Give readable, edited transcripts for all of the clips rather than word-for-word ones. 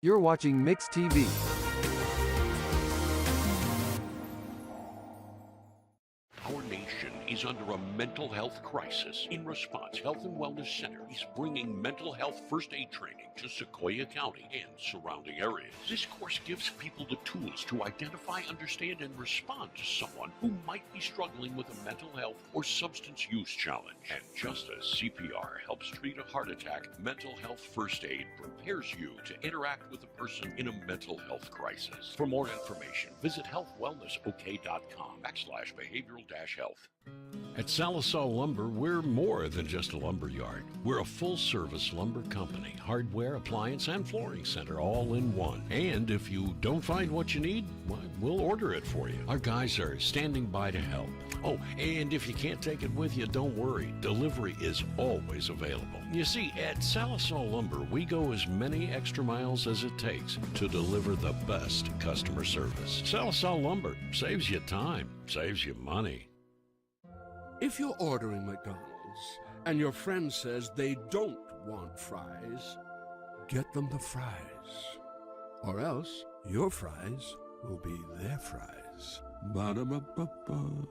You're watching Mix TV. Our nation is under a mental health crisis. In response, Health and Wellness Center is bringing mental health first aid training to Sequoia County and surrounding areas. This course gives people the tools to identify, understand, and respond to someone who might be struggling with a mental health or substance use challenge. And just as CPR helps treat a heart attack, mental health first aid prepares you to interact with a person in a mental health crisis. For more information, visit healthwellnessok.com/behavioral-health. At Salisal Lumber, we're more than just a lumber yard. We're a full-service lumber company, hardware, appliance, and flooring center all in one. And if you don't find what you need, well, we'll order it for you. Our guys are standing by to help. Oh, and if you can't take it with you, don't worry. Delivery is always available. You see, at Salisal Lumber, we go as many extra miles as it takes to deliver the best customer service. Salisal Lumber saves you time, saves you money. If you're ordering McDonald's and your friend says they don't want fries, get them the fries. Or else your fries will be their fries. Ba-da-ba-ba-ba.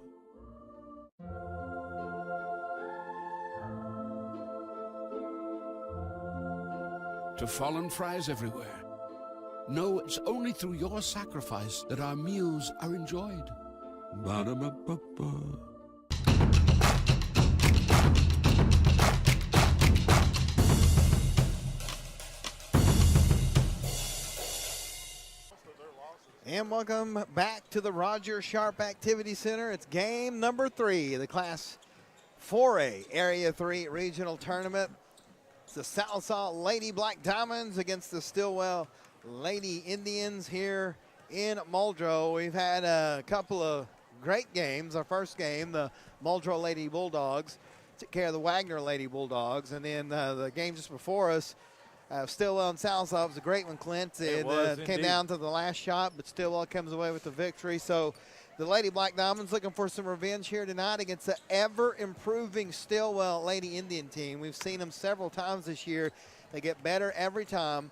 To fallen fries everywhere, know it's only through your sacrifice that our meals are enjoyed. Ba-da-ba-ba-ba. And welcome back to the Roger Sharp Activity Center. It's game number 3 of the Class 4A Area 3 Regional Tournament. It's the Salisal Lady Black Diamonds against the Stilwell Lady Indians here in Muldrow. We've had a couple of great games. Our first game, the Muldrow Lady Bulldogs took care of the Wagner Lady Bulldogs. And then the game just before us, Stilwell and Salisal was a great one, Clint. It came down to the last shot, but Stilwell comes away with the victory. So the Lady Black Diamonds looking for some revenge here tonight against the ever-improving Stilwell Lady Indian team. We've seen them several times this year. They get better every time.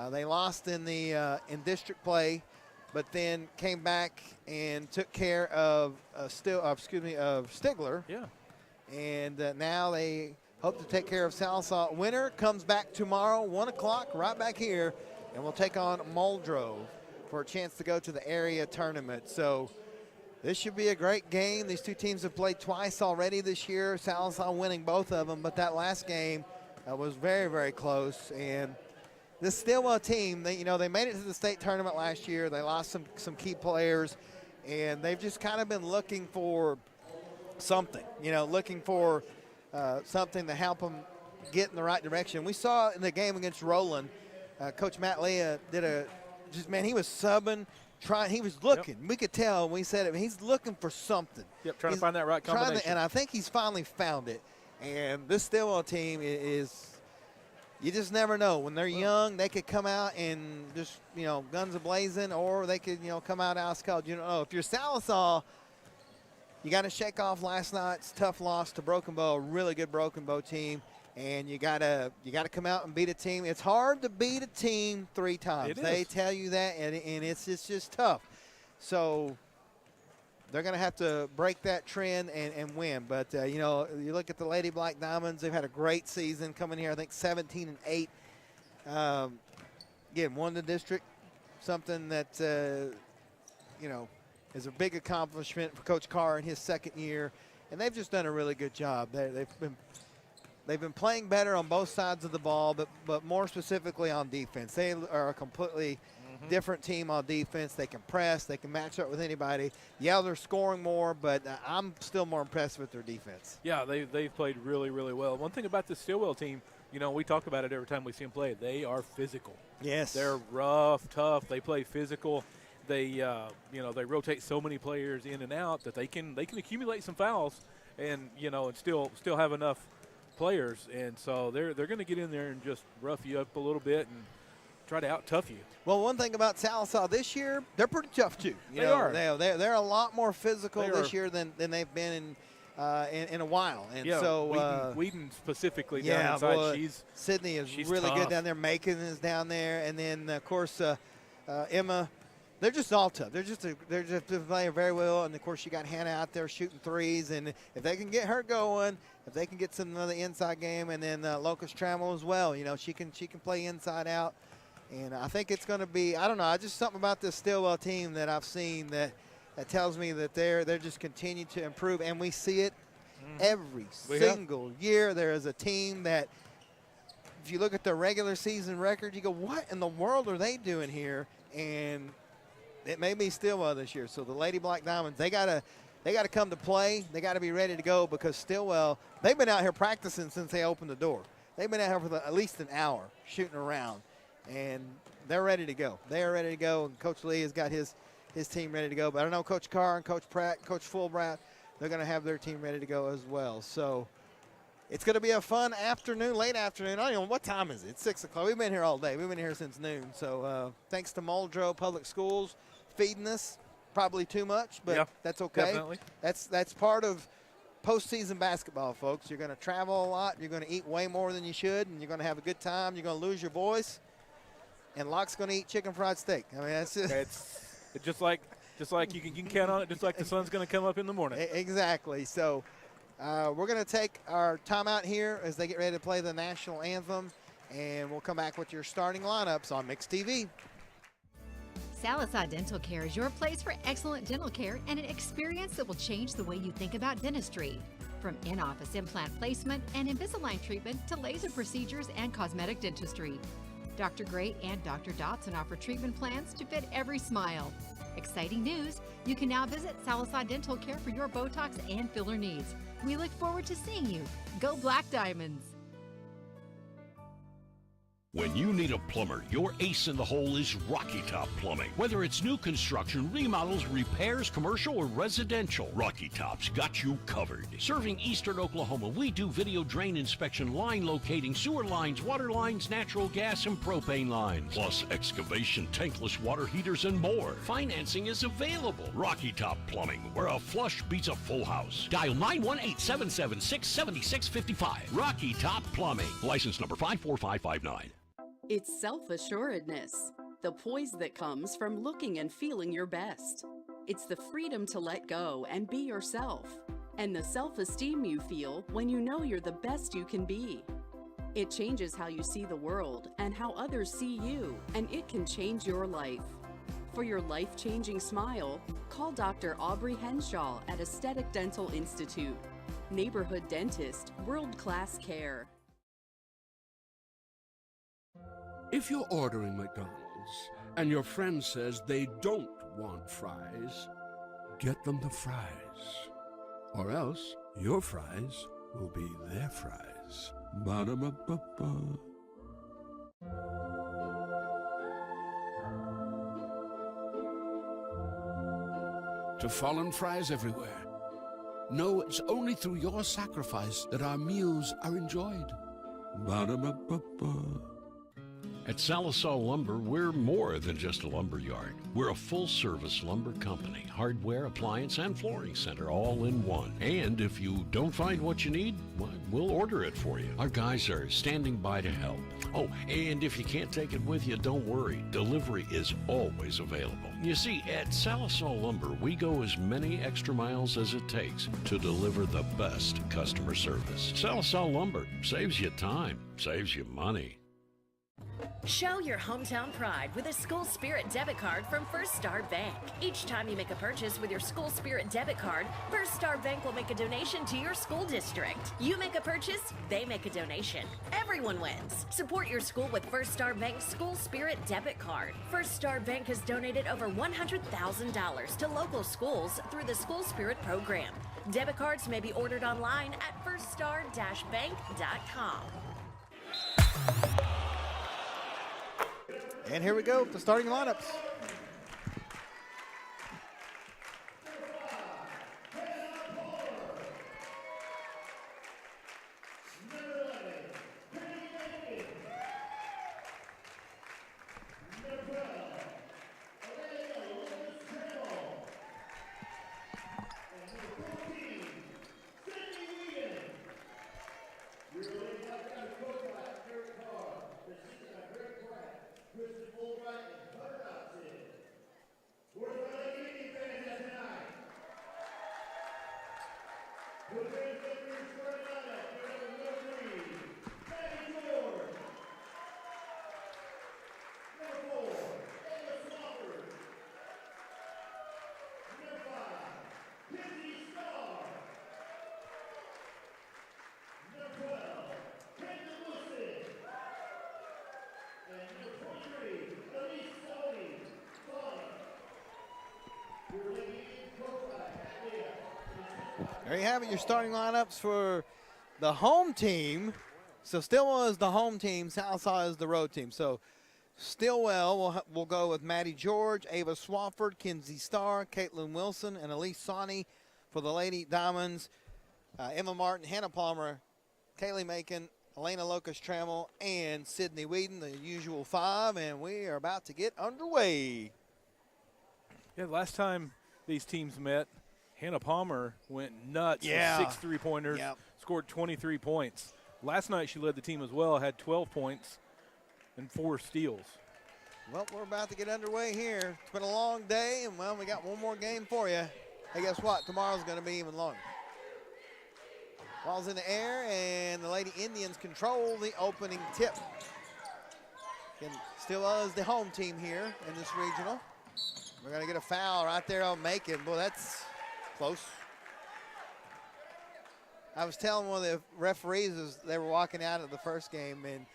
They lost in the in district play, but then came back and took care of Stigler. Yeah. And now they hope to take care of Salisal. Winner comes back tomorrow, 1 o'clock, right back here, and we'll take on Muldrow for a chance to go to the area tournament. So this should be a great game. These two teams have played twice already this year. Salisal winning both of them, but that last game was very, very close. And this Stilwell team, they made it to the state tournament last year. They lost some key players, and they've just kind of been looking for something, looking for something to help them get in the right direction. We saw in the game against Roland, Coach Matt Leah he was subbing, he was looking. Yep. We could tell when we said it, he's looking for something. Yep, trying to find that right combination. And I think he's finally found it. And this Stilwell team is, you just never know. When they're young, they could come out and just, guns a-blazing, or they could, come out ice cold. You don't know. If you're Salisal, you got to shake off last night's tough loss to Broken Bow, a really good Broken Bow team, and you got to come out and beat a team. It's hard to beat a team 3 times. They tell you that, and it's just tough. So they're going to have to break that trend and win. But, you look at the Lady Black Diamonds, they've had a great season coming here, I think 17-8. Again, won the district, something that, is a big accomplishment for Coach Carr in his second year, and they've just done a really good job. They've been playing better on both sides of the ball, but more specifically on defense. They are a completely different team on defense. They can press, they can match up with anybody. Yeah, they're scoring more, but I'm still more impressed with their defense. Yeah, they've played really, really well. One thing about the Stilwell team, we talk about it every time we see them play. They are physical. Yes, they're rough, tough. They play physical. They they rotate so many players in and out that they can accumulate some fouls and and still have enough players, and so they're going to get in there and just rough you up a little bit and try to out-tough you. Well, one thing about Salisal this year, they're pretty tough too. They are. They're a lot more physical this year than they've been in in a while. And yeah, so Whedon specifically yeah, down inside. boy, Sydney is really good tough. down there. Macon is down there, and then of course Emma. They're just all tough. They're just playing very well, and of course you got Hannah out there shooting threes, and if they can get her going, if they can get some another inside game, and then Locust Trammell as well. You know, she can play inside out, and I think it's going to be, I don't know, just something about this Stilwell team that I've seen that tells me that they're just continuing to improve, and we see it every single year. There is a team that, if you look at their regular season record, you go, what in the world are they doing here? And it may be Stilwell this year. So the Lady Black Diamonds, they gotta come to play. They got to be ready to go, because Stilwell, they've been out here practicing since they opened the door. They've been out here for at least an hour shooting around, and they're ready to go. They are ready to go, and Coach Lee has got his team ready to go. But I know Coach Carr and Coach Pratt, Coach Fulbright, they're going to have their team ready to go as well. So it's going to be a fun afternoon, late afternoon. I don't know, what time is it? It's 6 o'clock. We've been here all day. We've been here since noon. So thanks to Muldrow Public Schools feeding us. Probably too much, but that's okay. Definitely. That's part of postseason basketball, folks. You're going to travel a lot. You're going to eat way more than you should, and you're going to have a good time. You're going to lose your voice. And Locke's going to eat chicken fried steak. I mean, that's just it's just like you can count on it, just like the sun's going to come up in the morning. Exactly. So we're going to take our timeout here as they get ready to play the national anthem, and we'll come back with your starting lineups on Mix TV. Salazar Dental Care is your place for excellent dental care and an experience that will change the way you think about dentistry. From in-office implant placement and Invisalign treatment to laser procedures and cosmetic dentistry. Dr. Gray and Dr. Dotson offer treatment plans to fit every smile. Exciting news! You can now visit Salazar Dental Care for your Botox and filler needs. We look forward to seeing you. Go Black Diamonds! When you need a plumber, your ace in the hole is Rocky Top Plumbing. Whether it's new construction, remodels, repairs, commercial, or residential, Rocky Top's got you covered. Serving eastern Oklahoma, we do video drain inspection, line locating, sewer lines, water lines, natural gas, and propane lines. Plus excavation, tankless water heaters, and more. Financing is available. Rocky Top Plumbing, where a flush beats a full house. Dial 918-776-7655. Rocky Top Plumbing. License number 54559. It's self-assuredness, the poise that comes from looking and feeling your best. It's the freedom to let go and be yourself, and the self-esteem you feel when you know you're the best you can be. It changes how you see the world and how others see you, and it can change your life. For your life-changing smile, call Dr. Aubrey Henshaw at Aesthetic Dental Institute. Neighborhood dentist, world-class care. If you're ordering McDonald's and your friend says they don't want fries, get them the fries. Or else your fries will be their fries. Ba-da-ba-ba-ba. To fallen fries everywhere, know it's only through your sacrifice that our meals are enjoyed. Ba-da-ba-ba-ba. At Salisal Lumber, we're more than just a lumber yard. We're a full-service lumber company, hardware, appliance, and flooring center all in one. And if you don't find what you need, well, we'll order it for you. Our guys are standing by to help. Oh, and if you can't take it with you, don't worry. Delivery is always available. You see, at Salisal Lumber, we go as many extra miles as it takes to deliver the best customer service. Salisal Lumber saves you time, saves you money. Show your hometown pride with a School Spirit debit card from First Star Bank. Each time you make a purchase with your School Spirit debit card, First Star Bank will make a donation to your school district. You make a purchase, they make a donation. Everyone wins. Support your school with First Star Bank's School Spirit debit card. First Star Bank has donated over $100,000 to local schools through the School Spirit program. Debit cards may be ordered online at firststar-bank.com. And here we go, the starting lineups. There you have it, your starting lineups for the home team. So Stilwell is the home team, Salsa is the road team. So Stilwell will go with Maddie George, Ava Swafford, Kinsey Starr, Caitlin Wilson, and Elise Sawney for the Lady Diamonds. Emma Martin, Hannah Palmer, Kaylee Macon, Elena Locust-Trammell, and Sydney Whedon, the usual 5, and we are about to get underway. Yeah, last time these teams met, Hannah Palmer went nuts with 6 3-pointers, scored 23 points. Last night she led the team as well, had 12 points and 4 steals. Well, we're about to get underway here. It's been a long day, and, well, we got one more game for you. Hey, guess what? Tomorrow's going to be even longer. Ball's in the air, and the Lady Indians control the opening tip. Again, Stilwell is the home team here in this regional. We're going to get a foul right there on Macon. Boy, that's close. I was telling one of the referees as they were walking out of the first game, and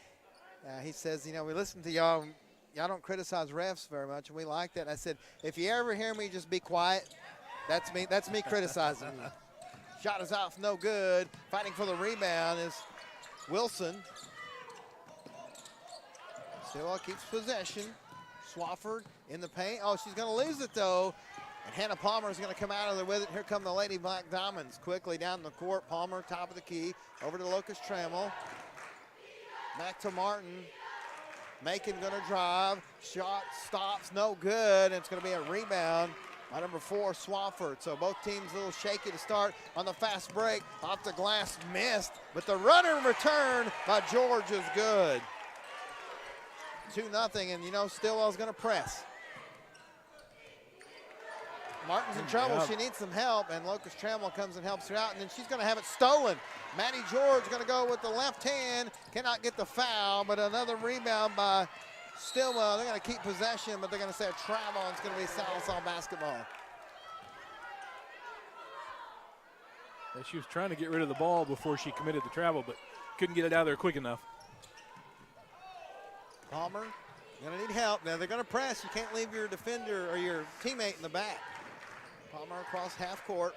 he says, you know, we listen to y'all. Y'all don't criticize refs very much, and we like that. And I said, if you ever hear me just be quiet, that's me. That's me criticizing you. Shot is off, no good. Fighting for the rebound is Wilson. Stilwell keeps possession. Swafford in the paint. Oh, she's going to lose it, though. And Hannah Palmer is going to come out of there with it. Here come the Lady Black Diamonds quickly down the court. Palmer, top of the key, over to Locust-Trammell. Back to Martin. Macon going to drive. Shot stops, no good. And it's going to be a rebound by number 4, Swafford. So both teams a little shaky to start on the fast break. Off the glass, missed. But the runner return by George is good. 2-0, and you know Stilwell's going to press. Martin's in trouble. She needs some help, and Locust-Trammell comes and helps her out, and then she's going to have it stolen. Maddie George going to go with the left hand. Cannot get the foul, but another rebound by Stilwell. They're going to keep possession, but they're going to say a travel, and it's going to be Salsa basketball. And she was trying to get rid of the ball before she committed the travel, but couldn't get it out of there quick enough. Palmer going to need help. Now they're going to press. You can't leave your defender or your teammate in the back. Palmer across half court.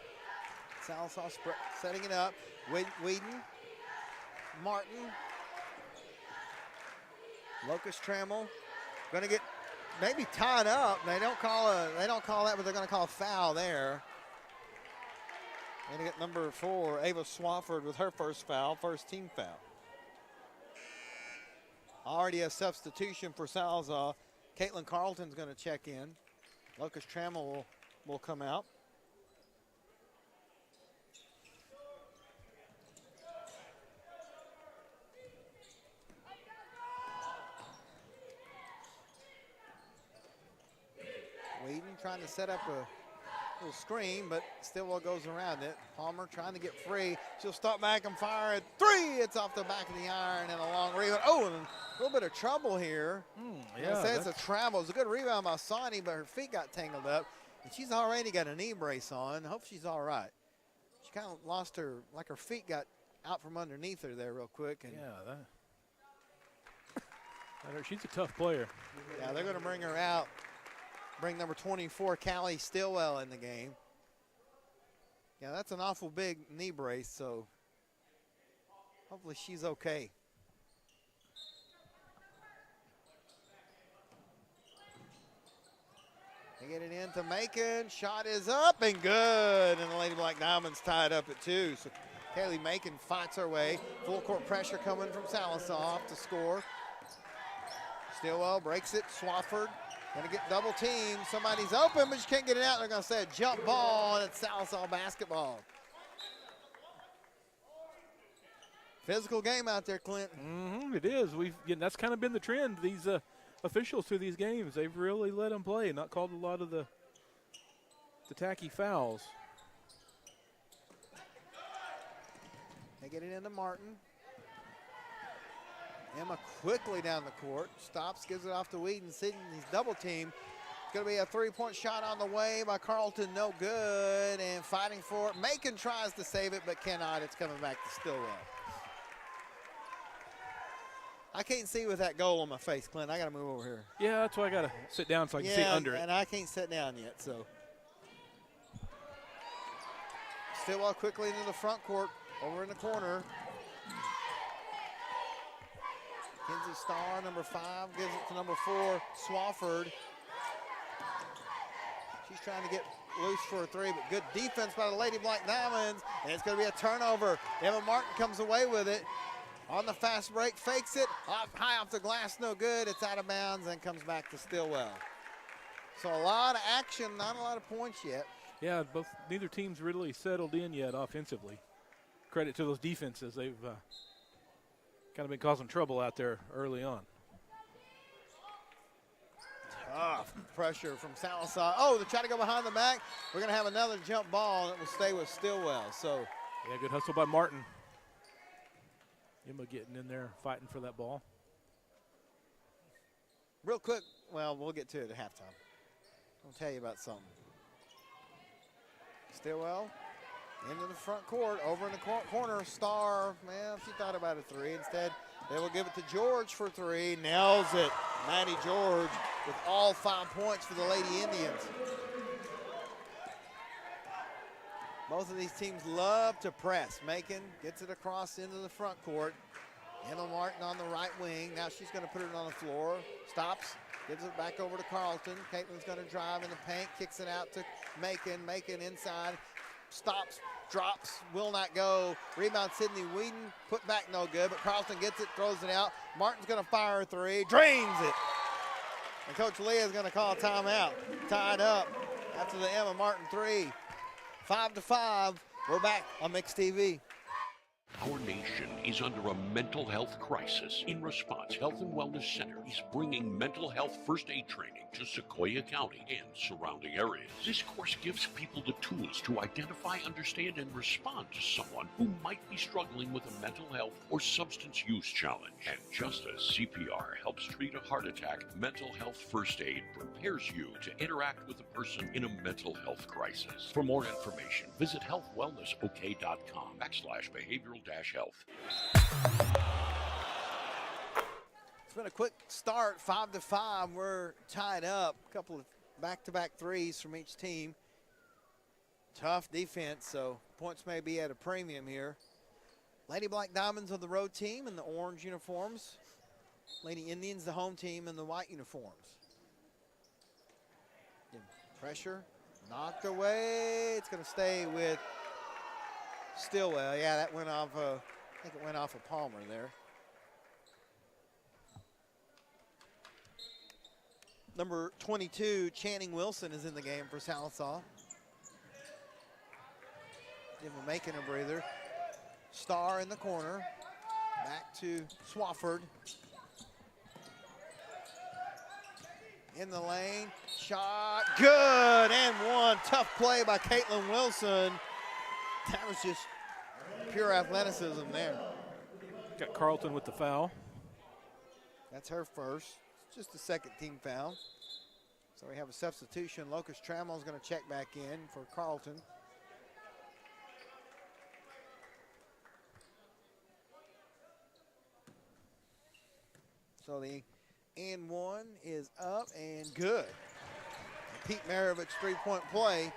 Salsa setting it up. Whedon, Martin, Locust-Trammell going to get maybe tied up. They don't call that, but they're going to call a foul there. Going to get number 4, Ava Swafford, with her first foul, first team foul. Already a substitution for Salza. Caitlin Carlton's going to check in. Locust-Trammell will come out. Whedon trying to set up a little screen, but Stilwell goes around it. Palmer trying to get free. She'll start back and fire at 3. It's off the back of the iron and a long rebound. Oh, and a little bit of trouble here. Yeah, it's a travel. It's a good rebound by Sawney, but her feet got tangled up. And she's already got a knee brace on. I hope she's all right. She kind of lost her, like her feet got out from underneath her there real quick. And yeah, she's a tough player. Yeah, they're going to bring her out. Bring number 24, Callie Stilwell, in the game. Yeah, that's an awful big knee brace, so hopefully she's okay. They get it into Macon. Shot is up and good. And the Lady Black Diamonds tied up at 2. So Kaylee Macon fights her way. Full court pressure coming from Salisaw to score. Stilwell breaks it. Swafford going to get double teamed. Somebody's open, but you can't get it out. They're going to say a jump ball, and it's Salisaw basketball. Physical game out there, Clint. It is. That's kind of been the trend. These officials through these games, they've really let them play, not called a lot of the tacky fouls. They get it into Martin. Emma quickly down the court. Stops, gives it off to Whedon. Sydney's double team. It's going to be a three-point shot on the way by Carlton. No good. And fighting for it. Macon tries to save it, but cannot. It's coming back to Stilwell. I can't see with that goal on my face, Clint. I got to move over here. Yeah, that's why I got to sit down so I can see under it. And I can't sit down yet, so. Stilwell quickly into the front court, over in the corner. Kinsey Starr, number 5, gives it to number 4, Swafford. She's trying to get loose for a 3, but good defense by the Lady Black Diamonds, and it's going to be a turnover. Emma Martin comes away with it on the fast break, fakes it, high off the glass, no good. It's out of bounds and comes back to Stilwell. So a lot of action, not a lot of points yet. Yeah, neither team's really settled in yet offensively. Credit to those defenses. They've kind of been causing trouble out there early on. Tough pressure from Salazar. Oh, they try to go behind the back. We're going to have another jump ball, and it will stay with Stilwell. So, yeah, good hustle by Martin. Emma getting in there, fighting for that ball. Real quick, well, we'll get to it at halftime. I'll tell you about something. Stilwell into the front court, over in the corner. Starr, man, she thought about a 3. Instead, they will give it to George for 3. Nails it. Maddie George with all 5 points for the Lady Indians. Both of these teams love to press. Macon gets it across into the front court. Emma Martin on the right wing. Now she's going to put it on the floor. Stops, gives it back over to Carlton. Caitlin's going to drive in the paint, kicks it out to Macon. Macon inside, stops, drops, will not go. Rebound Sydney Whedon, put back no good, but Carlton gets it, throws it out. Martin's going to fire a 3, drains it. And Coach Leah is going to call a timeout. Tied up after the Emma Martin 3. 5-5, we're back on Mix TV. Our nation is under a mental health crisis. In response, Health and Wellness Center is bringing mental health first aid training to Sequoia County and surrounding areas. This course gives people the tools to identify, understand, and respond to someone who might be struggling with a mental health or substance use challenge. And just as CPR helps treat a heart attack, mental health first aid prepares you to interact with a person in a mental health crisis. For more information, visit healthwellnessok.com/behavioral-health. It's been a quick start, 5-5. We're tied up. A couple of back-to-back 3s from each team. Tough defense, so points may be at a premium here. Lady Black Diamonds are the road team in the orange uniforms. Lady Indians, the home team, in the white uniforms. Pressure, knocked away. It's going to stay with Stilwell. Yeah, that went off. I think it went off of Palmer there. Number 22, Channing Wilson, is in the game for Sallisaw. Give him Macon a breather. Starr in the corner. Back to Swafford. In the lane. Shot. Good. And one. Tough play by Caitlin Wilson. That was just pure athleticism there. Got Carlton with the foul. That's her first. It's just a second team foul. So we have a substitution. Locust Trammell is going to check back in for Carlton. So the and one is up and good. Pete Maravich 3-point play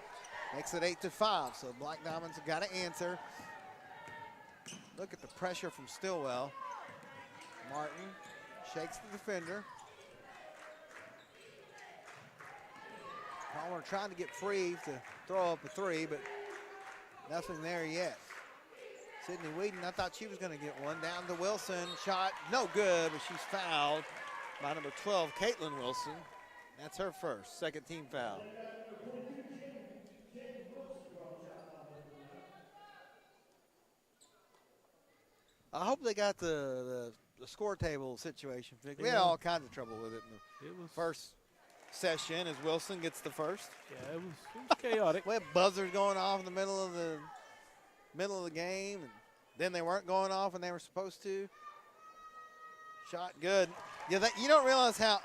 makes it 8-5. So Black Diamonds have got to answer. Look at the pressure from Stilwell. Martin shakes the defender. Palmer trying to get free to throw up a 3, but nothing there yet. Sydney Whedon, I thought she was going to get one. Down to Wilson, shot no good, but she's fouled by number 12, Caitlin Wilson. That's her first, second team foul. I hope they got the score table situation fixed. We had all kinds of trouble with it in the first session as Wilson gets the first. Yeah, it was chaotic. We had buzzers going off in the middle of the game, and then they weren't going off when they were supposed to. Shot good. Yeah, you don't realize how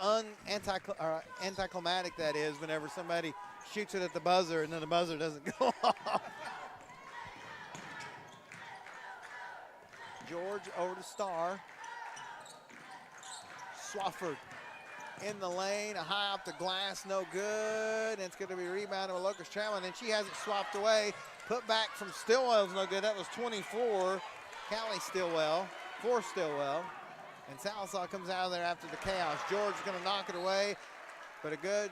anticlimactic that is whenever somebody shoots it at the buzzer and then the buzzer doesn't go off. George over to Starr. Swafford in the lane, a high off the glass, no good. And it's going to be rebounded with Locust Trammell, and then she has it swapped away. Put back from Stilwell is no good. That was 24. Callie Stilwell, for Stilwell. And Salsa comes out of there after the chaos. George is going to knock it away, but a good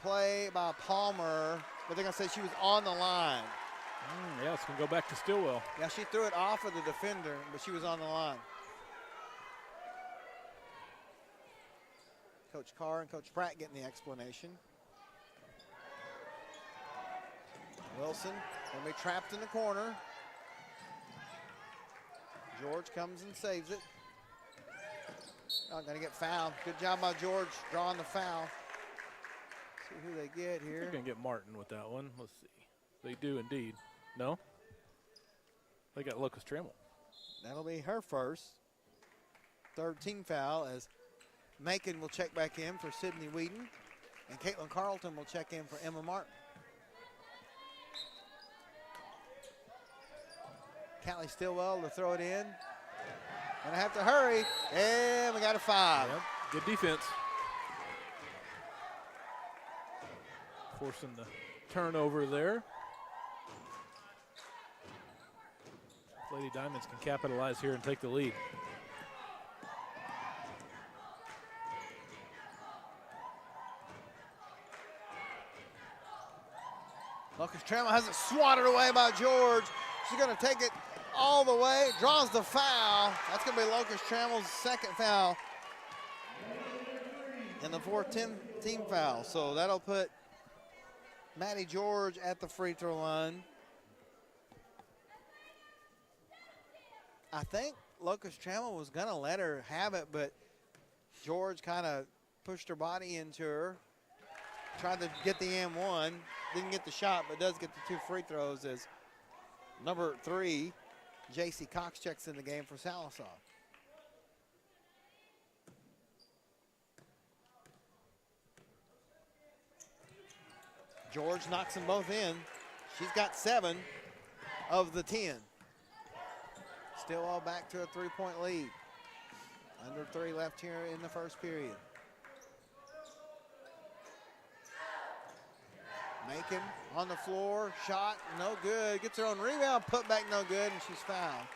play by Palmer. But they're going to say she was on the line. Yeah, it's going to go back to Stilwell. Yeah, she threw it off of the defender, but she was on the line. Coach Carr and Coach Pratt getting the explanation. Wilson going to be trapped in the corner. George comes and saves it. Not going to get fouled. Good job by George drawing the foul. See who they get here. They're going to get Martin with that one. Let's see. They do indeed. No? They got Lucas Trammell. That'll be her first. Third team foul as Macon will check back in for Sydney Whedon. And Caitlin Carlton will check in for Emma Martin. Callie Stilwell to throw it in. Gonna have to hurry. And we got a foul. Yep. Good defense. Forcing the turnover there. Lady Diamonds can capitalize here and take the lead. Lucas Trammell has it swatted away by George. She's going to take it all the way, draws the foul. That's going to be Lucas Trammell's second foul and the fourth team foul. So that'll put Maddie George at the free throw line. I think Lucas Trammell was going to let her have it, but George kind of pushed her body into her. Tried to get the M1, didn't get the shot, but does get the 2 free throws as number 3, J.C. Cox checks in the game for Sallisaw. George knocks them both in. She's got 7 of the 10. Still all back to a 3-point lead. Under 3 left here in the first period. Macon on the floor, shot, no good. Gets her own rebound, put back, no good, and she's fouled.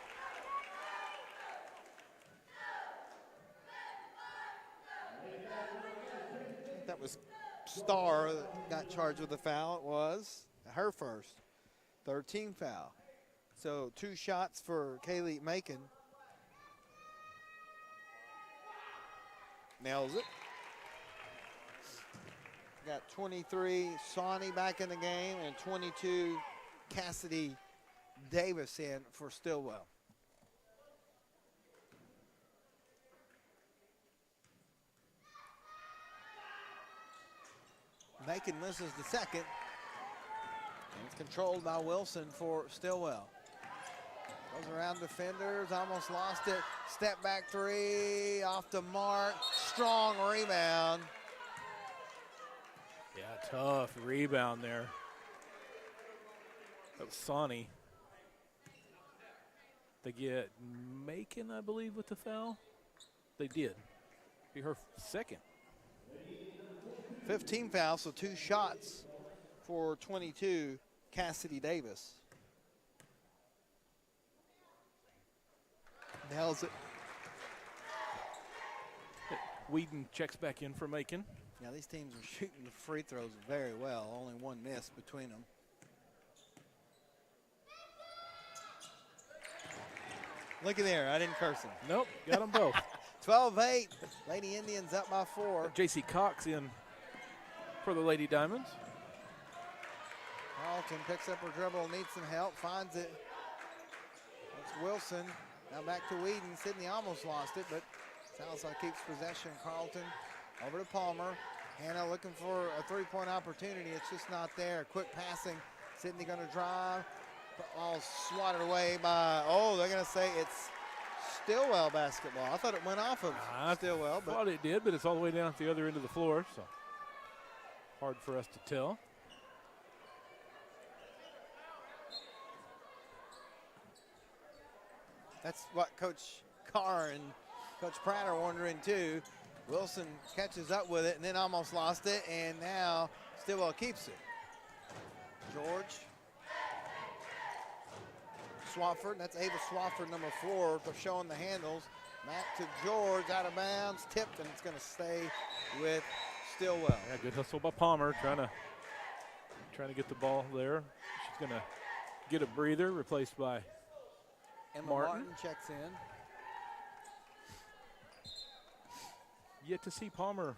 I think that was Starr that got charged with the foul. It was her first, 13 foul. So 2 shots for Kaylee Macon. Nails it. Got 23 Sawney back in the game and 22 Cassidy Davis in for Stilwell. Macon misses the second. And it's controlled by Wilson for Stilwell. Goes around defenders, almost lost it. Step back 3, off the mark. Strong rebound. Yeah, tough rebound there. That was Sonny. They get Macon, I believe, with the foul. They did. Be her second. 15 fouls, so 2 shots for 22, Cassidy Davis. Nails it. Whedon checks back in for Macon. Yeah, these teams are shooting the free throws very well. Only 1 miss between them. Look at there. I didn't curse them. Nope, got them both. 12-8. Lady Indians up by 4. J.C. Cox in for the Lady Diamonds. Carlton picks up her dribble, needs some help, finds it. It's Wilson. Now back to Whedon. Sydney almost lost it, but Salazar keeps possession. Carlton over to Palmer. Hannah looking for a 3-point opportunity. It's just not there. Quick passing. Sydney going to drive. All swatted away by, they're going to say it's Stilwell basketball. I thought it went off of Stilwell. I thought it did, but it's all the way down at the other end of the floor, so hard for us to tell. That's what Coach Carr and Coach Pratt are wondering too. Wilson catches up with it and then almost lost it, and now Stilwell keeps it. George Swafford. That's Ava Swafford, number 4, for showing the handles. Back to George, out of bounds, tipped, and it's going to stay with Stilwell. Yeah, good hustle by Palmer, trying to get the ball there. She's going to get a breather, replaced by Emma Martin checks in. Yet to see Palmer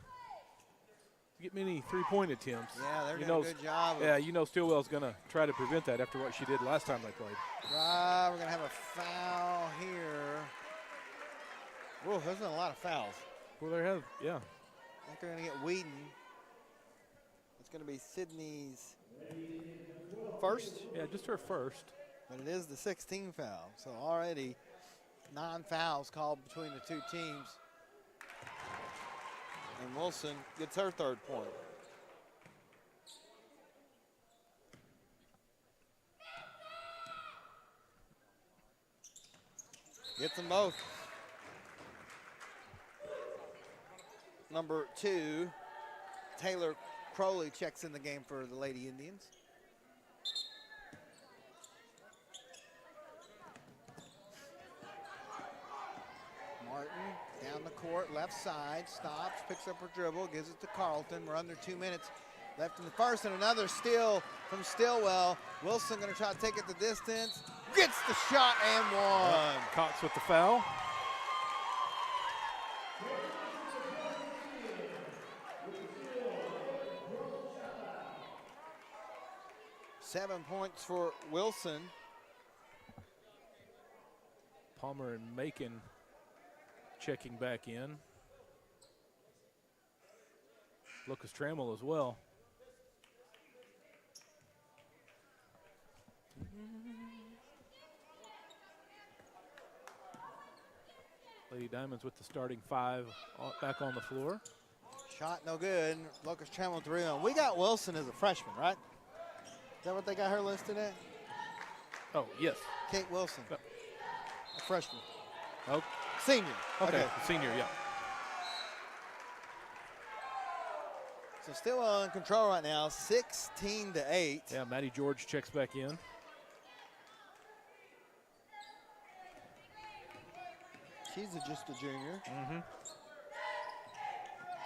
get many three-point attempts. Yeah, they're doing a good job. Yeah, Stilwell's going to try to prevent that after what she did last time they played. We're going to have a foul here. Whoa, there's been a lot of fouls. Well, there have, yeah. I think they're going to get Whedon. It's going to be Sydney's first. Yeah, just her first. But it is the 16th foul. So already 9 fouls called between the two teams. And Wilson gets her 3rd point. Gets them both. Number 2, Taylor Crowley checks in the game for the Lady Indians. Martin down the court, left side, stops, picks up her dribble, gives it to Carlton. We're under 2 minutes left in the first, and another steal from Stilwell. Wilson going to try to take it the distance. Gets the shot and one. Cox with the foul. Seven points for Wilson. Palmer and Macon checking back in. Lucas Trammell as well. Lady Diamonds with the starting 5 back on the floor. Shot no good. Lucas Trammell 3 on. We got Wilson as a freshman, right? Is that what they got her listed at? Oh, yes. Kate Wilson. Yep. A freshman. Oh, Senior. okay. Senior, yeah. So still in control right now, 16-8. Yeah, Maddie George checks back in. She's just a junior. Mm-hmm.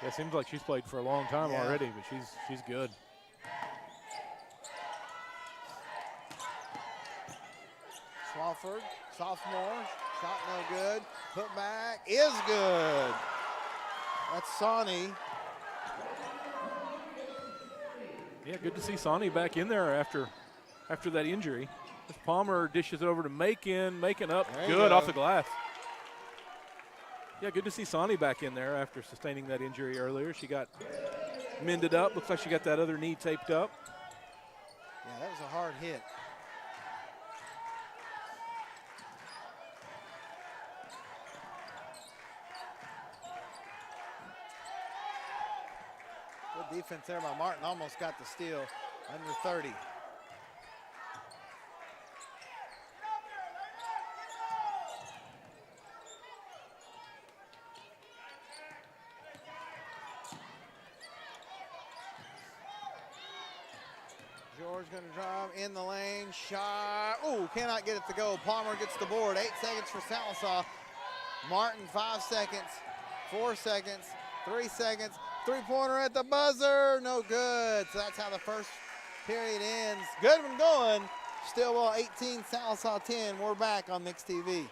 Yeah, seems like she's played for a long time already, but she's good. Swafford, sophomore, shot no good. Put back is good. That's Sonny. Yeah, good to see Sonny back in there after that injury. As Palmer dishes it over to Macon up, good off the glass. Yeah, good to see Sonny back in there after sustaining that injury earlier. She got mended up. Looks like she got that other knee taped up. Yeah, that was a hard hit. Good defense there by Martin. Almost got the steal. Under 30. George going to drive in the lane. Shot. Ooh, cannot get it to go. Palmer gets the board. 8 seconds for Sallisaw. Martin, 5 seconds. 4 seconds. 3 seconds. Three-pointer at the buzzer. No good. So that's how the first period ends. Good one going. Stilwell 18, Sallisaw 10. We're back on Mixed TV.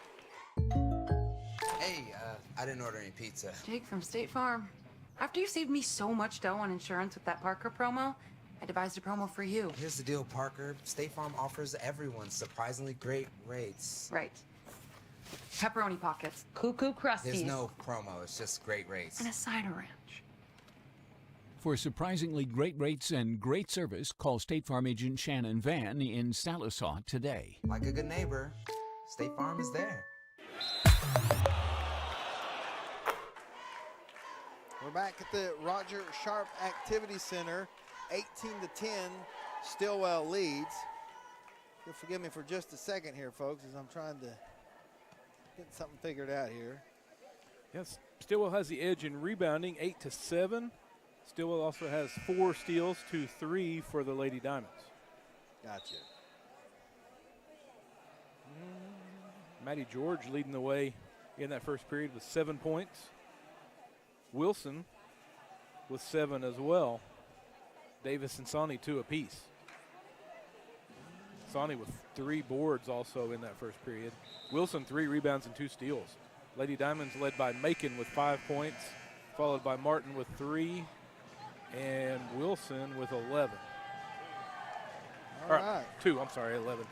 Hey, I didn't order any pizza. Jake from State Farm. After you saved me so much dough on insurance with that Parker promo, I devised a promo for you. Here's the deal, Parker. State Farm offers everyone surprisingly great rates. Right. Pepperoni pockets, cuckoo crusties. There's no promo, it's just great rates. And a cider ranch. For surprisingly great rates and great service, call State Farm agent Shannon Van in Sallisaw today. Like a good neighbor, State Farm is there. We're back at the Roger Sharp Activity Center. 18-10, Stilwell leads. You'll forgive me for just a second here, folks, as I'm trying to get something figured out here. Yes, Stilwell has the edge in rebounding, 8-7. Stilwell also has 4 steals to 3 for the Lady Diamonds. Gotcha. Maddie George leading the way in that first period with 7 points. Wilson with 7 as well. Davis and Sonny 2 apiece. Sonny with 3 boards also in that first period. Wilson 3 rebounds and 2 steals. Lady Diamonds led by Macon with 5 points, followed by Martin with 3, and Wilson with 11. All right. 2, I'm sorry, 11.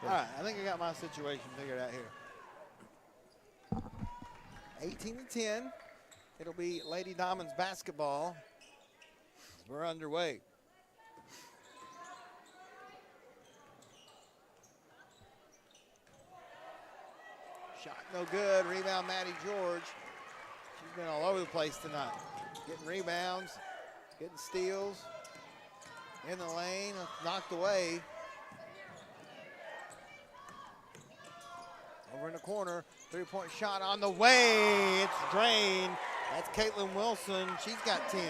All right, I think I got my situation figured out here. 18-10. It'll be Lady Diamonds basketball. We're underway. Shot no good. Rebound, Maddie George. She's been all over the place tonight. Getting rebounds, getting steals. In the lane, knocked away. Over in the corner, 3-point shot on the way. It's drained. That's Caitlin Wilson. She's got 10.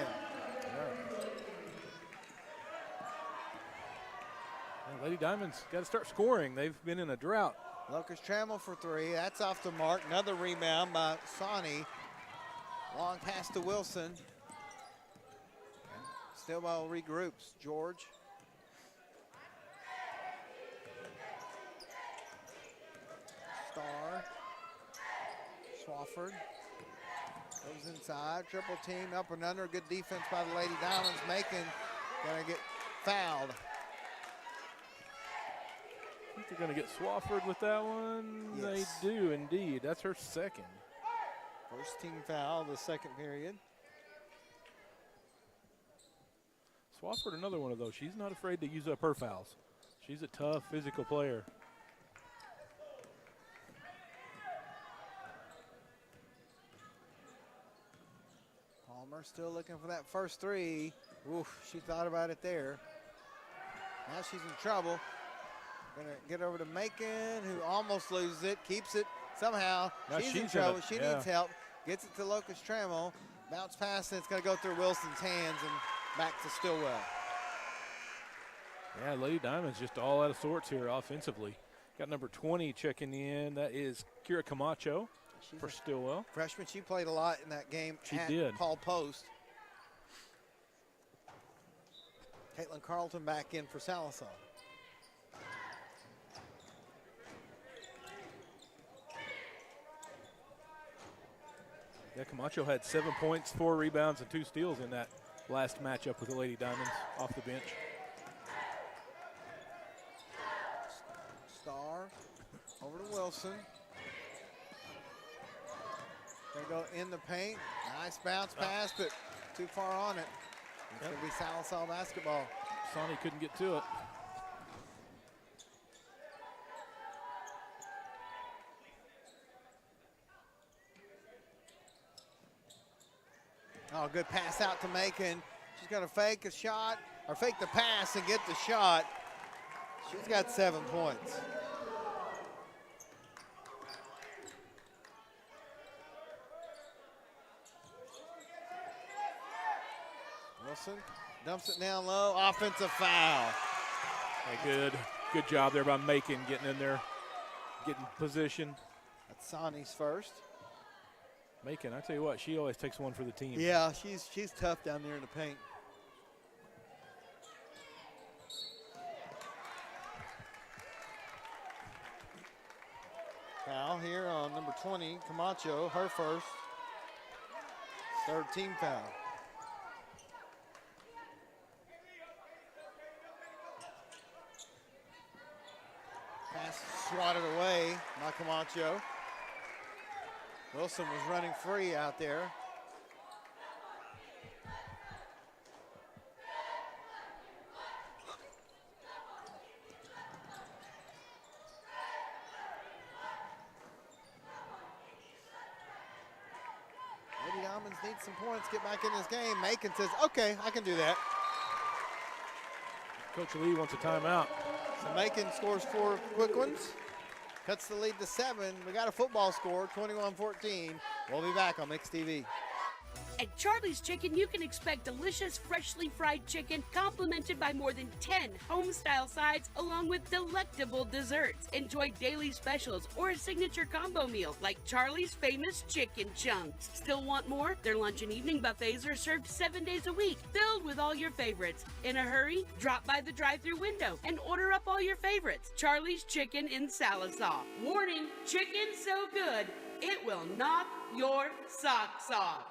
Lady Diamonds got to start scoring. They've been in a drought. Locust Trammell for 3. That's off the mark. Another rebound by Sonny. Long pass to Wilson. Stilwell regroups. George. Star. Swafford. Goes inside. Triple team up and under. Good defense by the Lady Diamonds. Macon gonna get fouled. I think they're going to get Swafford with that one. Yes. They do indeed. That's her second. First team foul of the second period. Swafford, another one of those. She's not afraid to use up her fouls. She's a tough, physical player. Palmer still looking for that first 3. Oof, she thought about it there. Now she's in trouble. Gonna get over to Macon, who almost loses it, keeps it somehow. Now she's in trouble. She needs help. Gets it to Locust Trammell. Bounce pass, and it's gonna go through Wilson's hands and back to Stilwell. Yeah, Lady Diamonds just all out of sorts here offensively. Got number 20 checking in. That is Kira Camacho for Stilwell. Freshman, she played a lot in that game. She did. Paul Post. Caitlin Carlton back in for Sallisaw. Yeah, Camacho had 7 points, 4 rebounds, and 2 steals in that last matchup with the Lady Diamonds off the bench. Star over to Wilson. Gonna go in the paint. Nice bounce pass, but too far on it. It's gonna be Sallisaw basketball. Sonny couldn't get to it. Oh, good pass out to Macon. She's gonna fake a shot, or fake the pass and get the shot. She's got 7 points. Wilson dumps it down low, offensive foul. Hey, good job there by Macon getting in there, getting position. That's Sonny's first. Macon, I tell you what, she always takes one for the team. Yeah, she's tough down there in the paint. Foul here on number 20, Camacho, her first. 3rd team foul. Pass swatted away by Camacho. Wilson was running free out there. Lady Diamonds need some points, get back in this game. Macon says, okay, I can do that. Coach Lee wants a timeout. So Macon scores 4 quick ones. Cuts the lead to 7. We got a football score, 21-14. We'll be back on Mix TV. At Charlie's Chicken, you can expect delicious, freshly fried chicken complemented by more than 10 home-style sides along with delectable desserts. Enjoy daily specials or a signature combo meal like Charlie's famous chicken chunks. Still want more? Their lunch and evening buffets are served 7 days a week, filled with all your favorites. In a hurry? Drop by the drive-thru window and order up all your favorites. Charlie's Chicken in Salisaw. Warning, chicken so good, it will knock your socks off.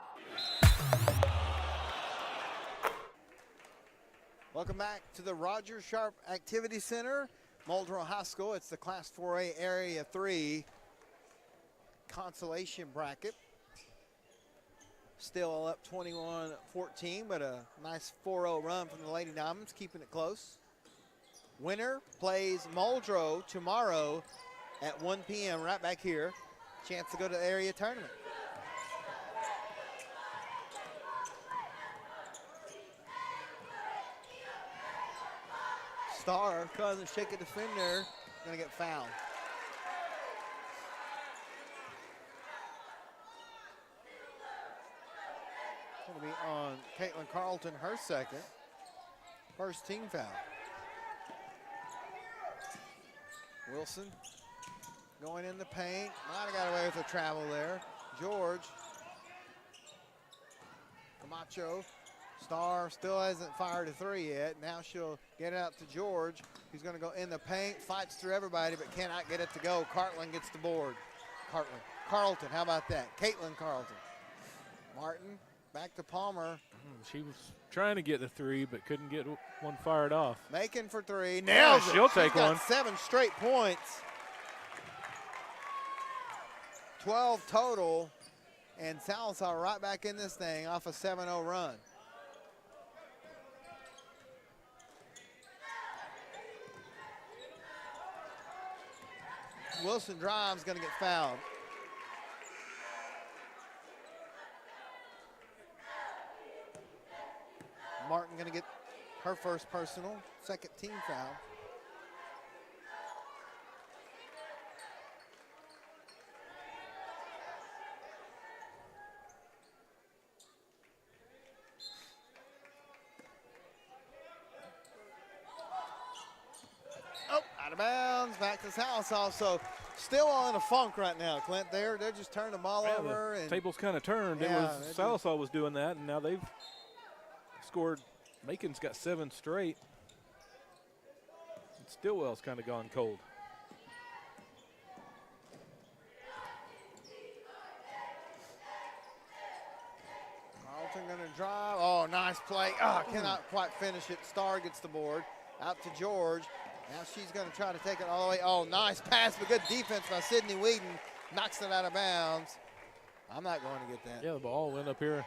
Welcome back to the Roger Sharp Activity Center, Muldrow High School. It's the Class 4A Area 3 consolation bracket. Still up 21-14, but a nice 4-0 run from the Lady Diamonds, keeping it close. Winner plays Muldrow tomorrow at 1 p.m. right back here. Chance to go to the area tournament. Star trying to shake a defender, gonna get fouled. Gonna be on Caitlin Carlton, her second. First team foul. Wilson going in the paint. Might have got away with a travel there. George. Camacho. Star still hasn't fired a three yet. Now she'll get it out to George, who's going to go in the paint, fights through everybody, but cannot get it to go. Cartland gets the board. Carlton, how about that? Caitlin Carlton. Martin, back to Palmer. She was trying to get the three, but couldn't get one fired off. Making for three. Nails it. She'll take She's got one. 7 straight points. 12 total. And Salazar right back in this thing off a 7-0 run. Wilson drives, going to get fouled. Martin going to get her first personal, second team foul. Oh, out of bounds, back to Salazar. So still all in a funk right now, Clint. They're just turning the ball over. The and table's kind of turned. Yeah, It was Salazar was doing that, and now they've scored. Macon's got 7 straight. And Stilwell's kind of gone cold. Carlton going to drive. Oh, nice play. Cannot quite finish it. Starr gets the board. Out to George. Now she's going to try to take it all the way. Oh, nice pass, but good defense by Sydney Whedon. Knocks it out of bounds. I'm not going to get that. Yeah, the ball went up here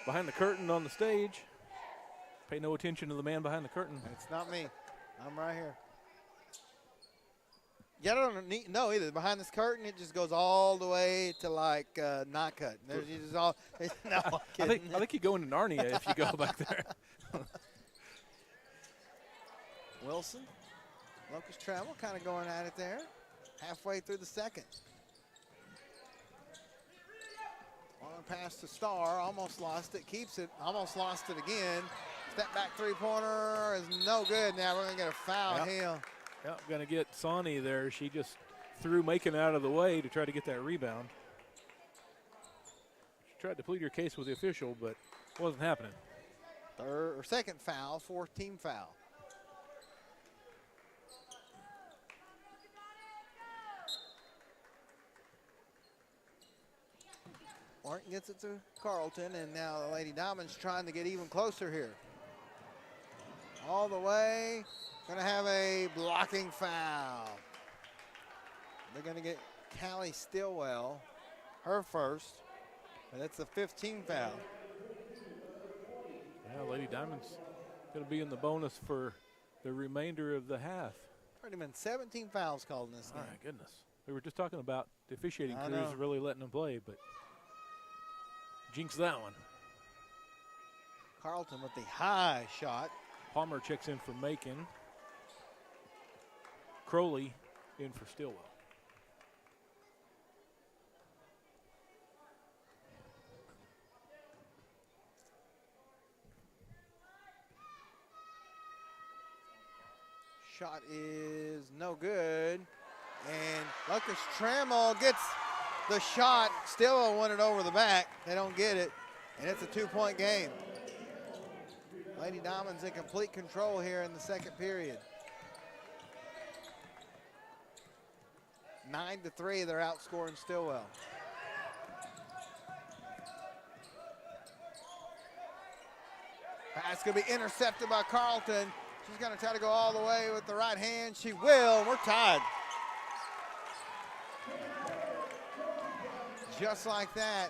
behind the curtain on the stage. Pay no attention to the man behind the curtain. It's not me. I'm right here. Yeah, I don't need, no, either. Behind this curtain, it just goes all the way to like not cut. There's just all. No, I think you go into Narnia if you go back there. Wilson, Locust Travel, kind of going at it there. Halfway through the second. Long pass to Starr, almost lost it, keeps it, almost lost it again. Step back three-pointer is no good. Now we're going to get a foul here. Yep, going to get Sonny there. She just threw Macon out of the way to try to get that rebound. She tried to plead her case with the official, but it wasn't happening. Second foul, fourth team foul. Martin gets it to Carlton, and now the Lady Diamonds trying to get even closer here. All the way, gonna have a blocking foul. They're gonna get Callie Stilwell, her first, and that's the 15 foul. Yeah, Lady Diamonds gonna be in the bonus for the remainder of the half. Already been 17 fouls called in this game. Oh, my goodness. We were just talking about the officiating I crews know. really letting them play, but jinx that one. Carlton with the high shot. Palmer checks in for Macon. Crowley in for Stilwell. Shot is no good. And Lucas Trammell gets the shot. Stilwell won it over the back. They don't get it. And it's a 2-point game. Lady Diamonds in complete control here in the second period. 9-3, they're outscoring Stilwell. Pass going to be intercepted by Carlton. She's going to try to go all the way with the right hand. She will. We're tied. Just like that.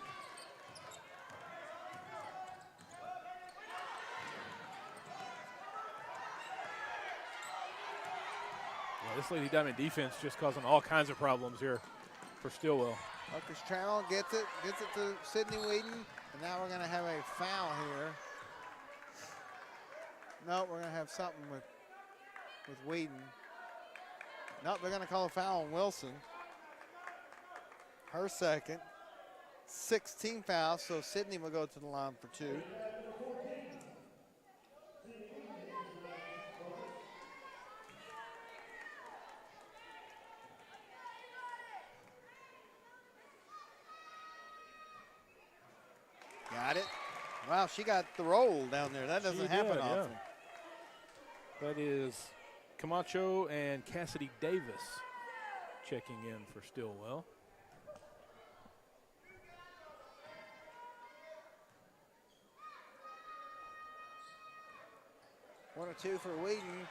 Yeah, this Lady Diamond defense just causing all kinds of problems here for Stilwell. Lucas Trammell gets it to Sydney Whedon, and now we're going to have a foul here. No, we're going to have something with Whedon. No, they're going to call a foul on Wilson. Her second. 16 fouls, so Sydney will go to the line for 2. Got it. Wow, she got the roll down there. That doesn't happen often. Yeah. That is Camacho and Cassidy Davis checking in for Stilwell. One or two for Whedon.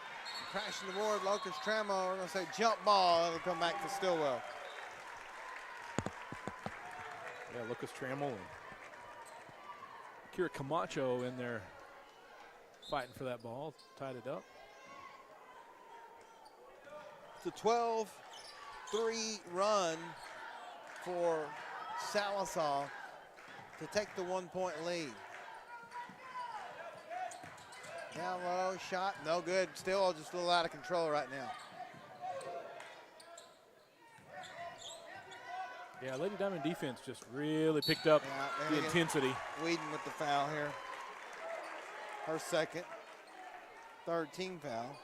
Crashing the board, Lucas Trammell. We're going to say jump ball. It'll come back to Stilwell. Yeah, Lucas Trammell and Kira Camacho in there fighting for that ball. Tied it up. It's a 12-3 run for Sallisaw to take the 1-point lead. Down low, shot, no good. Still just a little out of control right now. Yeah, Lady Diamond defense just really picked up the intensity. Whedon with the foul here. Her second, third team foul.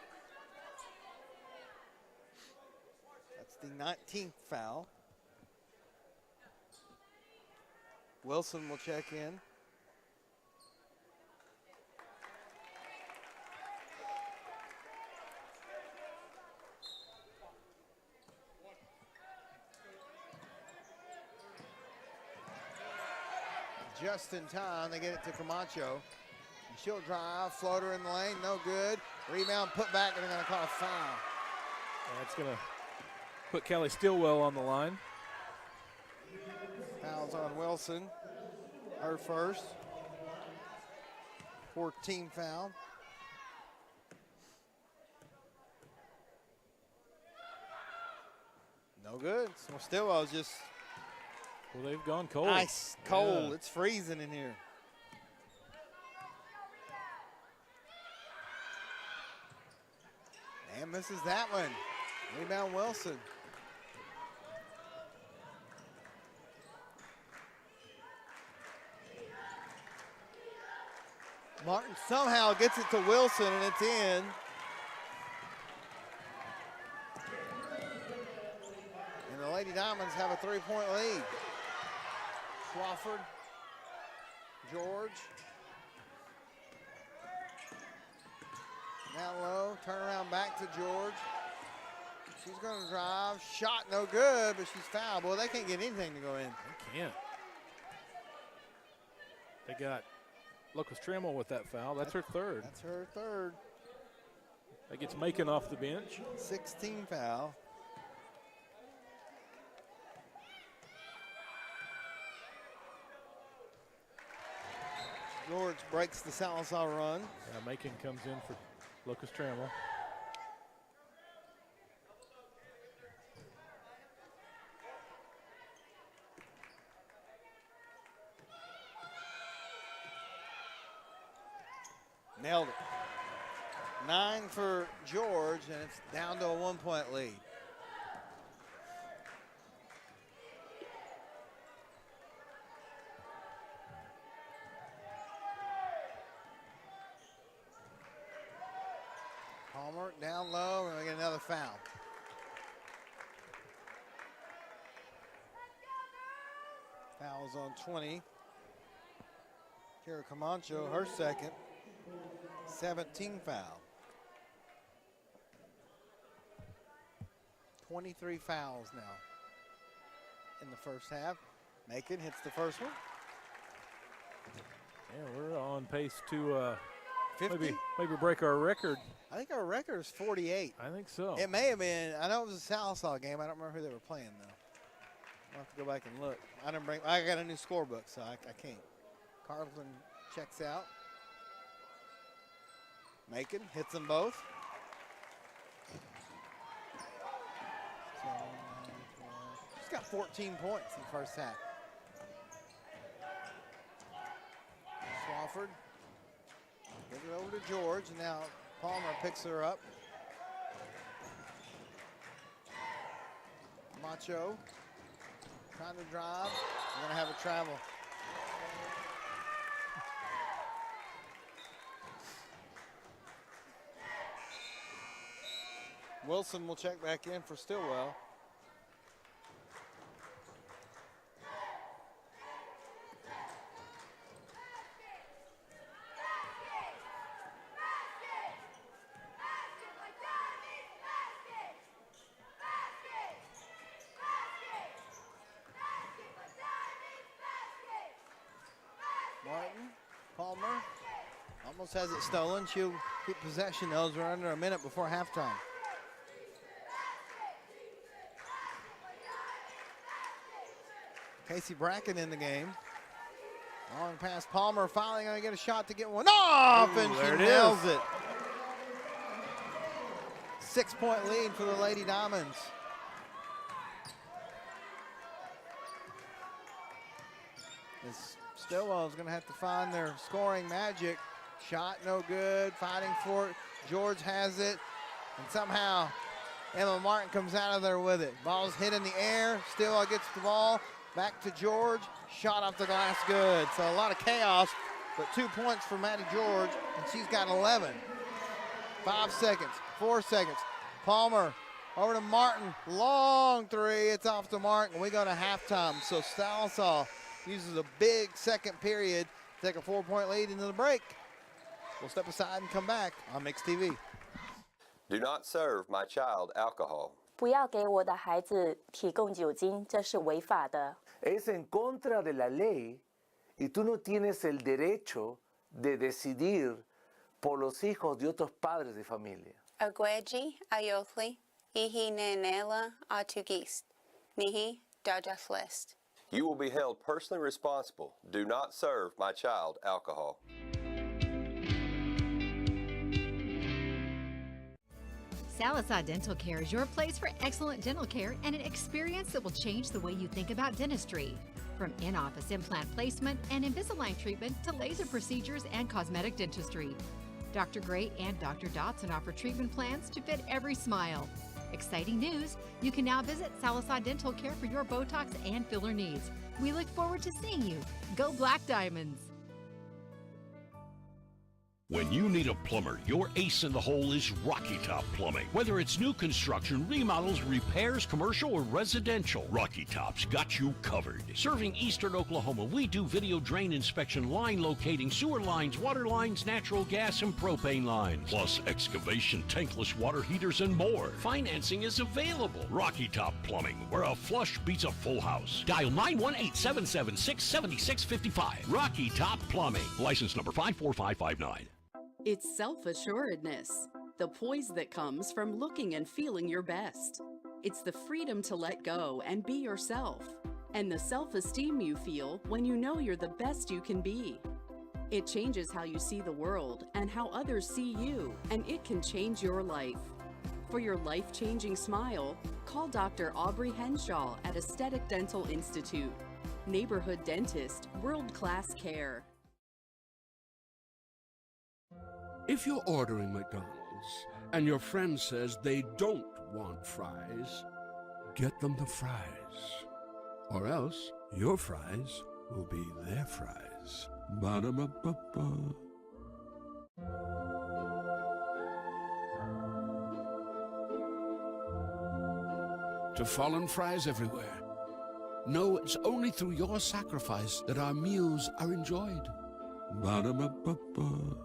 That's the 19th foul. Wilson will check in. Just in time, they get it to Camacho. She'll drive, floater in the lane, no good. Rebound, put back, and they're going to call a foul. That's going to put Callie Stilwell on the line. Foul's on Wilson, her first. 14 foul. No good. So Stilwell's just... Well, they've gone cold. Ice cold. Yeah. It's freezing in here. And misses that one. Rebound Wilson. Martin somehow gets it to Wilson, and it's in. And the Lady Diamonds have a 3-point lead. Swafford, George. Now low, turn around back to George. She's going to drive. Shot no good, but she's fouled. Boy, they can't get anything to go in. They can't. They got Lucas Trammell with that foul. That's her third. That's her third. That gets Macon off the bench. 16 foul. George breaks the Sallisaw run. Yeah, Macon comes in for Lucas Trammell. Nailed it. 9 for George, and it's down to a 1-point lead. Palmer down low, and we get another foul. Fouls on 20. Kira Camacho, her second. 17 foul. 23 fouls now in the first half. Macon hits the first one. Yeah, we're on pace to 50? maybe break our record. I think our record is 48. I think so. It may have been. I know it was a Sallisaw game. I don't remember who they were playing though. I'll have to go back and look. I got a new scorebook, so I can't. Carlton checks out. Macon hits them both. She's got 14 points in the first half. Swafford gives it over to George, and now Palmer picks her up. Macho trying to drive. We're going to have a travel. Wilson will check back in for Stilwell. Martin, Palmer, almost has it stolen. She'll keep possession though as we're under a minute before halftime. Casey Bracken in the game. Long pass, Palmer finally gonna get a shot to get one off, and she nails it. 6-point lead for the Lady Diamonds. Stilwell's gonna have to find their scoring magic. Shot no good, fighting for it. George has it, and somehow Emma Martin comes out of there with it. Ball's hit in the air, Stilwell gets the ball, back to George, shot off the glass good. So a lot of chaos, but 2 points for Maddie George, and she's got 11. 5 seconds, 4 seconds. Palmer over to Martin, long three, it's off to Martin. We go to halftime, so Sallisaw uses a big second period to take a 4-point lead into the break. We'll step aside and come back on Mix TV. Do not serve my child alcohol. 不要给我的孩子提供酒精，这是违法的。Es en contra de la ley y tú no tienes el derecho de decidir por los hijos de otros padres de familia. Agweji ayotli ihi nenela atugist nihi dajaflest. You will be held personally responsible. Do not serve my child alcohol. Sallisaw Dental Care is your place for excellent dental care and an experience that will change the way you think about dentistry. From in-office implant placement and Invisalign treatment to laser procedures and cosmetic dentistry. Dr. Gray and Dr. Dotson offer treatment plans to fit every smile. Exciting news! You can now visit Sallisaw Dental Care for your Botox and filler needs. We look forward to seeing you. Go Black Diamonds! When you need a plumber, your ace in the hole is Rocky Top Plumbing. Whether it's new construction, remodels, repairs, commercial, or residential, Rocky Top's got you covered. Serving eastern Oklahoma, we do video drain inspection, line locating, sewer lines, water lines, natural gas, and propane lines. Plus excavation, tankless water heaters, and more. Financing is available. Rocky Top Plumbing, where a flush beats a full house. Dial 918-776-7655. Rocky Top Plumbing. License number 54559. It's self-assuredness, the poise that comes from looking and feeling your best. It's the freedom to let go and be yourself, and the self-esteem you feel when you know you're the best you can be. It changes how you see the world and how others see you, and it can change your life. For your life-changing smile, call Dr. Aubrey Henshaw at Aesthetic Dental Institute. Neighborhood dentist, world-class care. If you're ordering McDonald's and your friend says they don't want fries, get them the fries. Or else your fries will be their fries. Ba-da-ba-ba-ba. to fallen fries everywhere. No, it's only through your sacrifice that our meals are enjoyed. Ba-da-ba-ba-ba.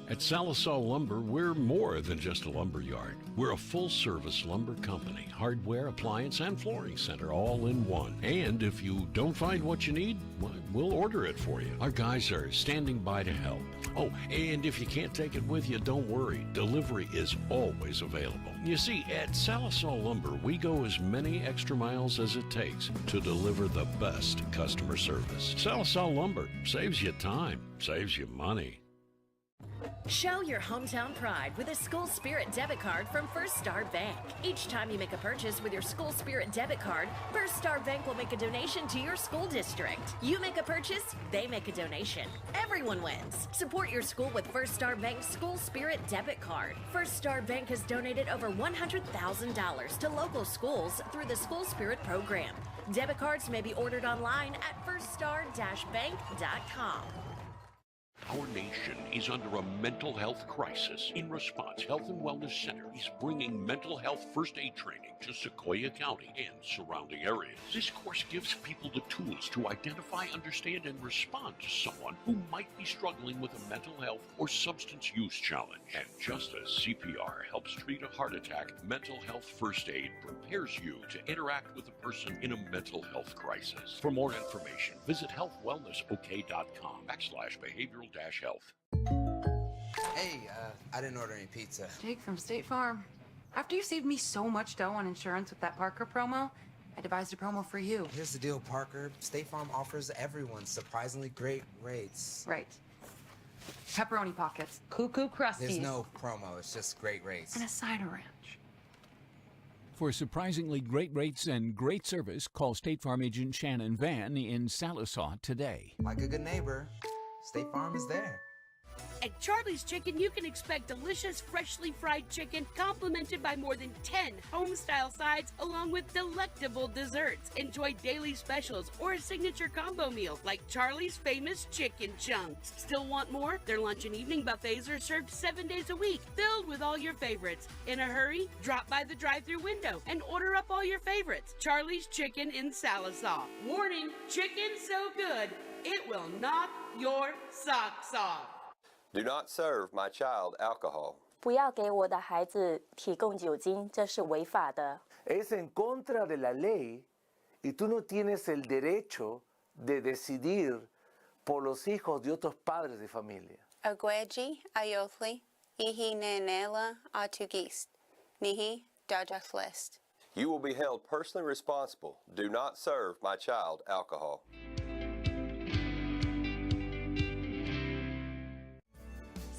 At Salisal Lumber, we're more than just a lumber yard. We're a full-service lumber company, hardware, appliance, and flooring center all in one. And if you don't find what you need, well, we'll order it for you. Our guys are standing by to help. Oh, and if you can't take it with you, don't worry. Delivery is always available. You see, at Salisal Lumber, we go as many extra miles as it takes to deliver the best customer service. Salisal Lumber saves you time, saves you money. Show your hometown pride with a School Spirit debit card from First Star Bank. Each time you make a purchase with your School Spirit debit card, First Star Bank will make a donation to your school district. You make a purchase, they make a donation. Everyone wins. Support your school with First Star Bank's School Spirit debit card. First Star Bank has donated over $100,000 to local schools through the School Spirit program. Debit cards may be ordered online at firststar-bank.com. Our nation is under a mental health crisis. In response, Health and Wellness Center is bringing mental health first aid training to Sequoia County and surrounding areas. This course gives people the tools to identify, understand, and respond to someone who might be struggling with a mental health or substance use challenge. And just as CPR helps treat a heart attack, mental health first aid prepares you to interact with a person in a mental health crisis. For more information, visit healthwellnessok.com/behavioral-health. Hey, I didn't order any pizza. Jake from State Farm. After you saved me so much dough on insurance with that Parker promo, I devised a promo for you. Here's the deal, Parker. State Farm offers everyone surprisingly great rates. Right. Pepperoni pockets. Cuckoo Crusties. There's no promo, it's just great rates. And a side of ranch. For surprisingly great rates and great service, call State Farm agent Shannon Van in Salisal today. Like a good neighbor, State Farm is there. At Charlie's Chicken, you can expect delicious, freshly fried chicken complemented by more than 10 home-style sides along with delectable desserts. Enjoy daily specials or a signature combo meal like Charlie's famous chicken chunks. Still want more? Their lunch and evening buffets are served 7 days a week, filled with all your favorites. In a hurry? Drop by the drive-thru window and order up all your favorites. Charlie's Chicken in Salisal. Warning, chicken so good, it will knock your socks off. Do not serve my child alcohol. 不要给我的孩子提供酒精，这是违法的。 Es en contra de la ley y tú no tienes el derecho de decidir por los hijos de otros padres de familia. Agweji ayofli, ihi nenela atugist, nihi dajaflist. You will be held personally responsible. Do not serve my child alcohol.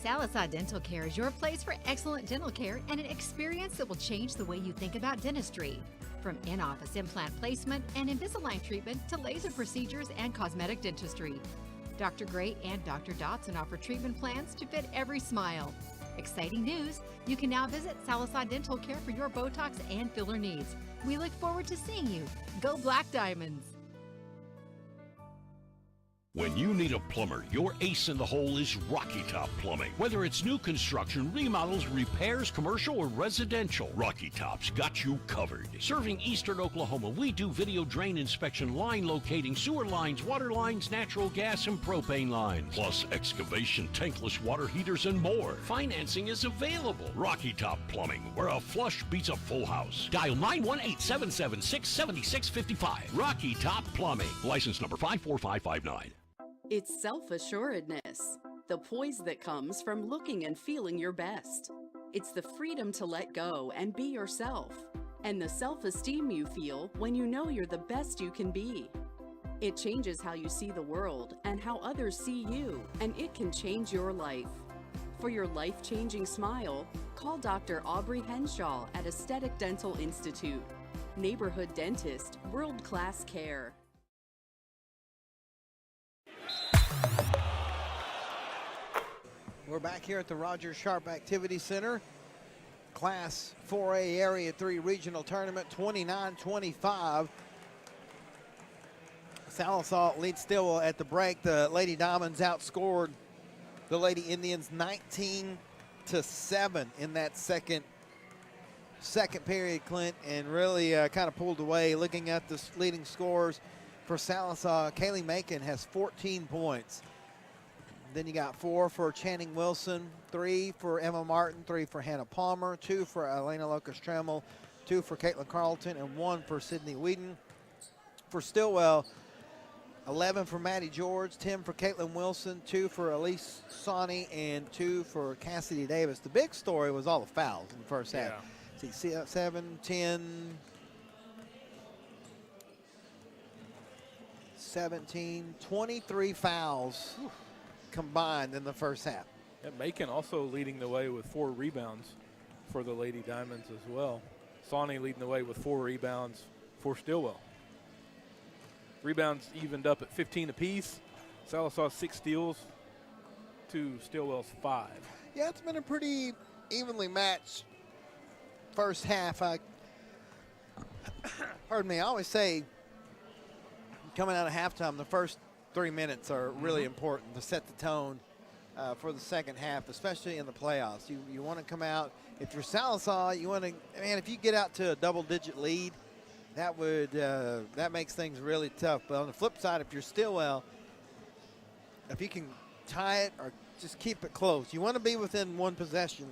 Salisal Dental Care is your place for excellent dental care and an experience that will change the way you think about dentistry. From in-office implant placement and Invisalign treatment to laser procedures and cosmetic dentistry. Dr. Gray and Dr. Dotson offer treatment plans to fit every smile. Exciting news! You can now visit Salisal Dental Care for your Botox and filler needs. We look forward to seeing you. Go Black Diamonds! When you need a plumber, your ace in the hole is Rocky Top Plumbing. Whether it's new construction, remodels, repairs, commercial, or residential, Rocky Top's got you covered. Serving eastern Oklahoma, we do video drain inspection, line locating, sewer lines, water lines, natural gas, and propane lines. Plus excavation, tankless water heaters, and more. Financing is available. Rocky Top Plumbing, where a flush beats a full house. Dial 918-776-7655. Rocky Top Plumbing. License number 54559. It's self-assuredness, the poise that comes from looking and feeling your best. It's the freedom to let go and be yourself, and the self-esteem you feel when you know you're the best you can be. It changes how you see the world and how others see you, and it can change your life. For your life-changing smile, call Dr. Aubrey Henshaw at Aesthetic Dental Institute. Neighborhood dentist, world-class care. We're back here at the Roger Sharp Activity Center. Class 4A Area 3 Regional Tournament 29-25. Salisal leads Stilwell at the break. The Lady Diamonds outscored the Lady Indians 19-7 in that second second period, Clint, and really kind of pulled away. Looking at the leading scores for Sallisaw, Kaylee Macon has 14 points. Then you got 4 for Channing Wilson, 3 for Emma Martin, 3 for Hannah Palmer, 2 for Elena Locust-Tremmel, 2 for Caitlin Carlton, and 1 for Sydney Whedon. For Stilwell, 11 for Maddie George, 10 for Caitlin Wilson, 2 for Elise Sawney, and 2 for Cassidy Davis. The big story was all the fouls in the first half. See, 7, 10, 17, 23 fouls combined in the first half. And Macon also leading the way with 4 rebounds for the Lady Diamonds as well. Sawney leading the way with 4 rebounds for Stilwell. Rebounds evened up at 15 apiece. Sallisaw 6 steals to Stilwell's 5. Yeah, it's been a pretty evenly matched first half. Pardon me, I always say coming out of halftime, the first 3 minutes are really important to set the tone for the second half, especially in the playoffs. You want to come out, if you're Sallisaw, you want to, man, if you get out to a double-digit lead, that makes things really tough. But on the flip side, if you're Stilwell, if you can tie it or just keep it close, you want to be within 1 possession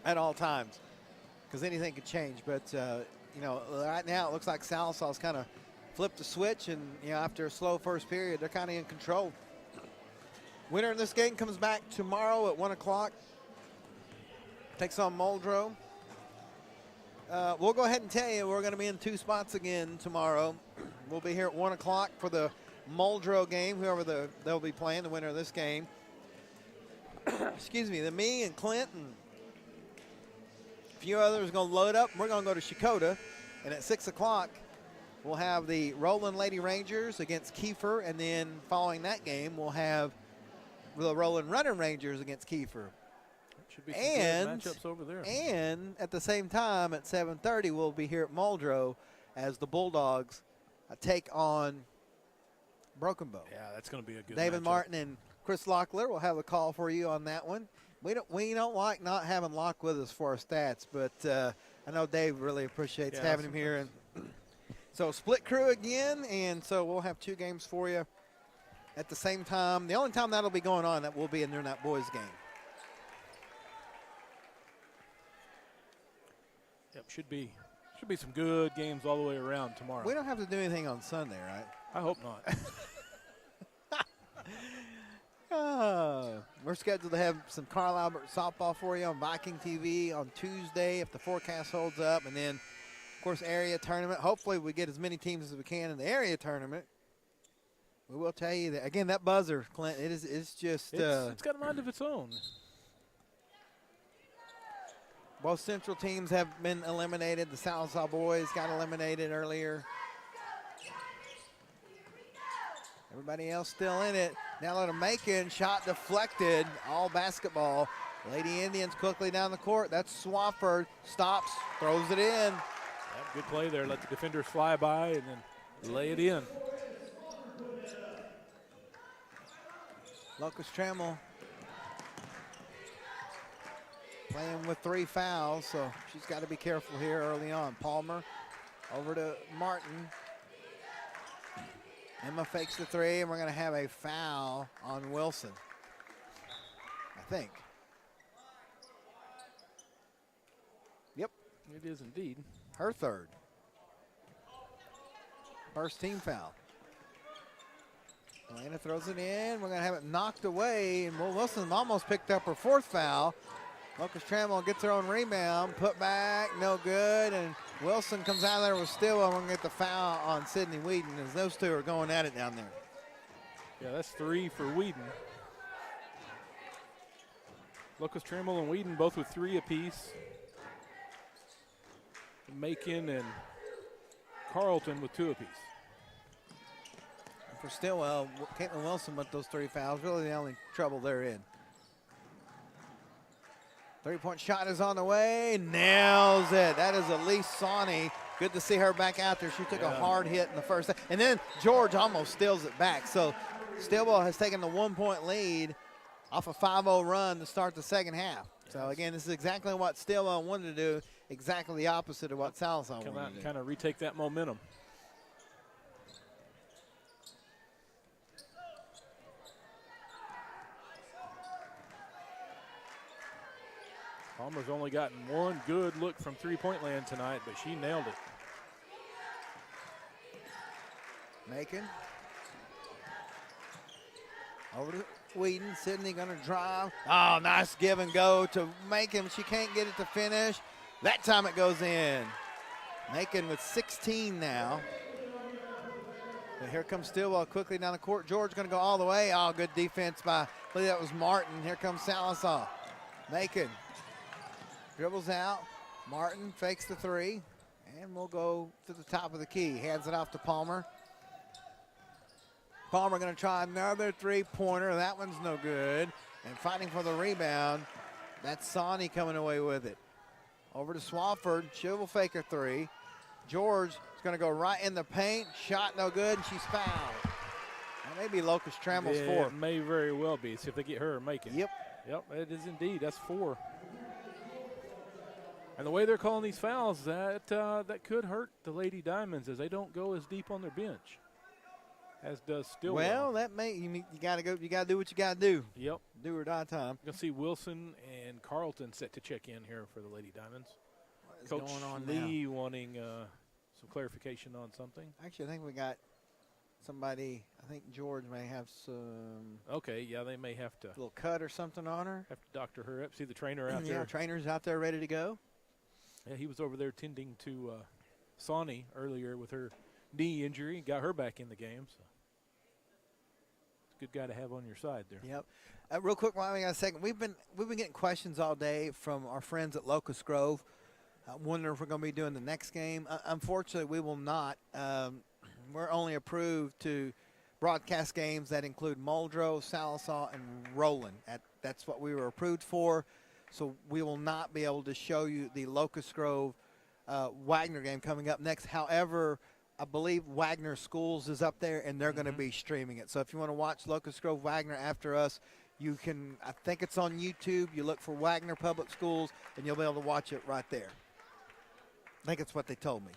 at all times because anything could change. But, right now it looks like Sallisaw's kind of flipped the switch, and, after a slow first period, they're kind of in control. Winner in this game comes back tomorrow at 1 o'clock. Takes on Muldrow. We'll go ahead and tell you we're going to be in 2 spots again tomorrow. We'll be here at 1 o'clock for the Muldrow game, whoever they'll be playing, the winner of this game. Excuse me, me and Clint and a few others are going to load up. We're going to go to Shakota, and at 6 o'clock, we'll have the Roland Lady Rangers against Kiefer, and then following that game, we'll have the Roland Running Rangers against Kiefer. Should be some good matchups over there. And at the same time, at 7:30, we'll be here at Muldrow as the Bulldogs take on Broken Bow. Yeah, that's going to be a good David matchup. Martin and Chris Locklear will have a call for you on that one. We don't like not having Locke with us for our stats, but I know Dave really appreciates having him here. And so split crew again, and so we'll have 2 games for you at the same time. The only time that'll be going on, that will be during that boys game. Yep, should be some good games all the way around tomorrow. We don't have to do anything on Sunday, right? I hope not. We're scheduled to have some Carl Albert softball for you on Viking TV on Tuesday if the forecast holds up. And then, of course, area tournament. Hopefully we get as many teams as we can in the area tournament. We will tell you that. Again, that buzzer, Clint, it's just. It's got a mind of its own. Both Central teams have been eliminated. The Sallisaw boys got eliminated earlier. Everybody else still in it. Now let them make it. Shot deflected. All basketball. Lady Indians quickly down the court. That's Swafford. Stops. Throws it in. Good play there. Let the defenders fly by and then lay it in. Locust-Tremmel playing with 3 fouls, so she's got to be careful here early on. Palmer over to Martin. Emma fakes the 3, and we're going to have a foul on Wilson, I think. Yep. It is indeed. Her 3rd. First team foul. Atlanta throws it in. We're going to have it knocked away, and Wilson almost picked up her 4th foul. Locust-Tremmel gets her own rebound, put back, no good, and Wilson comes out of there with Stilwell. We're going to get the foul on Sydney Whedon as those 2 are going at it down there. Yeah, that's 3 for Whedon. Locust-Tremmel and Whedon both with 3 apiece. Macon and Carlton with 2 apiece. And for Stilwell, Caitlin Wilson with those 3 fouls, really the only trouble they're in. 3-point shot is on the way. Nails it. That is Elise Sawney. Good to see her back out there. She took a hard hit in the first. And then George almost steals it back. So Stilwell has taken the 1-point lead off a 5-0 run to start the second half. So, again, this is exactly what Stilwell wanted to do, exactly the opposite of what Salazar wanted Come out to and do. kind of retake that momentum. Palmer's only gotten one good look from three-point land tonight, but she nailed it. Macon. Over to Whedon. Sydney going to drive. Oh, nice give and go to Macon. She can't get it to finish. That time it goes in. Macon with 16 now. But here comes Stilwell quickly down the court. George going to go all the way. Oh, good defense by, I believe that was Martin. Here comes Salazar. Macon dribbles out. Martin fakes the three. And we'll go to the top of the key. Hands it off to Palmer. Palmer going to try another three-pointer. That one's no good. And fighting for the rebound. That's Sawney coming away with it. Over to Swafford. She will fake a three. George is going to go right in the paint. Shot no good, and she's fouled. That may be Locust Trammell's fourth. It may very well be. See if they get her or make it. Yep. Yep, it is indeed. That's 4. And the way they're calling these fouls, that could hurt the Lady Diamonds as they don't go as deep on their bench as does Stilwell. Well, that may you got to go. You got to do what you got to do. Yep. Do or die time. You'll see Wilson and Carlton set to check in here for the Lady Diamonds. What is Coach going on Lee now? wanting some clarification on something. Actually, I think we got somebody. I think George may have some. Okay, yeah, they may have to. Little cut or something on her. Have to doctor her up. See the trainer out Yeah, there. trainer's out there ready to go. Yeah, he was over there tending to Sawney earlier with her knee injury. Got her back in the game. So. Good guy to have on your side there. Yep. Real quick, while we got a second, we've been getting questions all day from our friends at Locust Grove. Wondering if we're going to be doing the next game. Unfortunately, we will not. We're only approved to broadcast games that include Muldrow, Sallisaw, and Roland. That's what we were approved for. So we will not be able to show you the Locust Grove Wagner game coming up next. However, I believe Wagner Schools is up there, and they're going to be streaming it. So if you want to watch Locust Grove Wagner after us, you can. I think it's on YouTube. You look for Wagner Public Schools, and you'll be able to watch it right there. I think it's what they told me.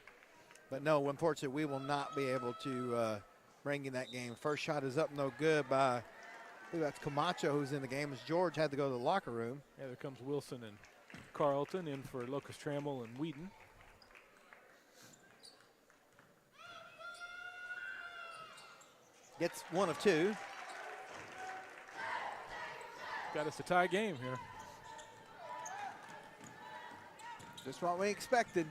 But no, unfortunately, we will not be able to bring you that game. First shot is up, no good by, I believe that's Camacho who's in the game, as George had to go to the locker room. Yeah, there comes Wilson and Carlton in for Locust Trammell and Whedon. Gets one of two. Got us a tie game here. Just what we expected.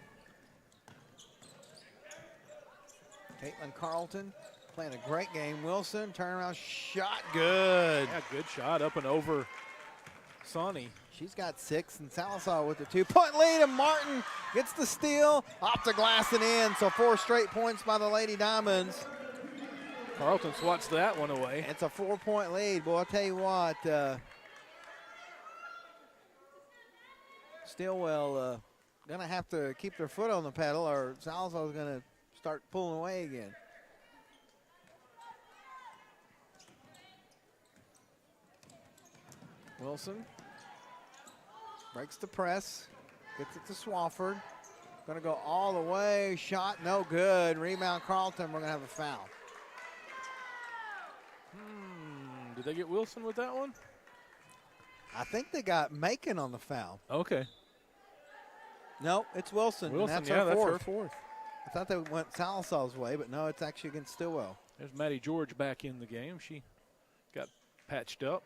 Caitlin Carlton playing a great game. Wilson, turnaround shot, good. Yeah, good shot up and over Sawney. She's got 6, and Salazar with the 2-point lead, and Martin gets the steal, off the glass and in. So 4 straight points by the Lady Diamonds. Carlton swats that one away. It's a 4-point lead. Boy, I'll tell you what, Stilwell going to have to keep their foot on the pedal, or Salazar's going to start pulling away again. Wilson breaks the press, gets it to Swafford. Going to go all the way, shot no good. Rebound Carlton, we're going to have a foul. Did they get Wilson with that one? I think they got Macon on the foul. Okay. No, it's Wilson. Wilson, and yeah, that's that's her her fourth. I thought they went Salazar's way, but no, it's actually against Stilwell. There's Maddie George back in the game. She got patched up.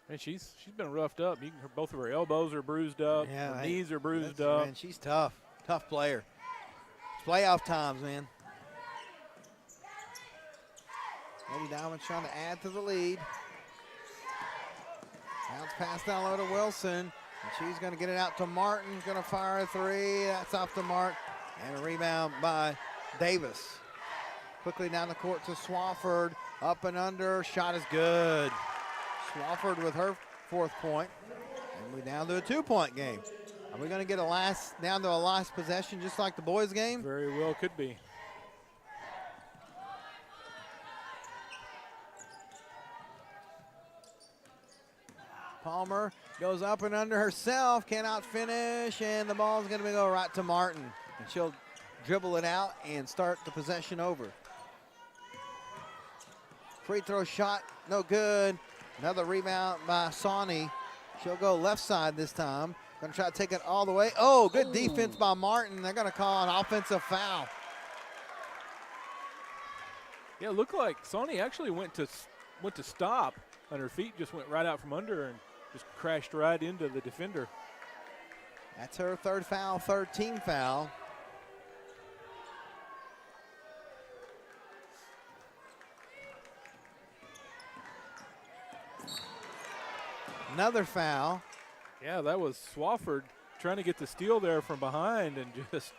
And she's been roughed up. Both of her elbows are bruised up. Yeah, her knees are bruised up. Man, she's tough. Tough player. It's playoff times, man. Lady Diamond's trying to add to the lead. Bounce pass down low to Wilson. And she's going to get it out to Martin. Going to fire a three. That's off the mark. And a rebound by Davis. Quickly down the court to Swafford. Up and under. Shot is good. Swafford with her 4th point. And we're down to a 2-point game. Are we going to get down to a last possession just like the boys' game? Very well could be. Palmer goes up and under herself, cannot finish, and the ball's going to go right to Martin. And she'll dribble it out and start the possession over. Free throw shot, no good. Another rebound by Sawney. She'll go left side this time. Gonna try to take it all the way. Oh, good defense by Martin. They're gonna call an offensive foul. Yeah, it looked like Sawney actually went to stop, and her feet just went right out from under and just crashed right into the defender. That's her third foul, third team foul. Another foul. Yeah, that was Swafford trying to get the steal there from behind and just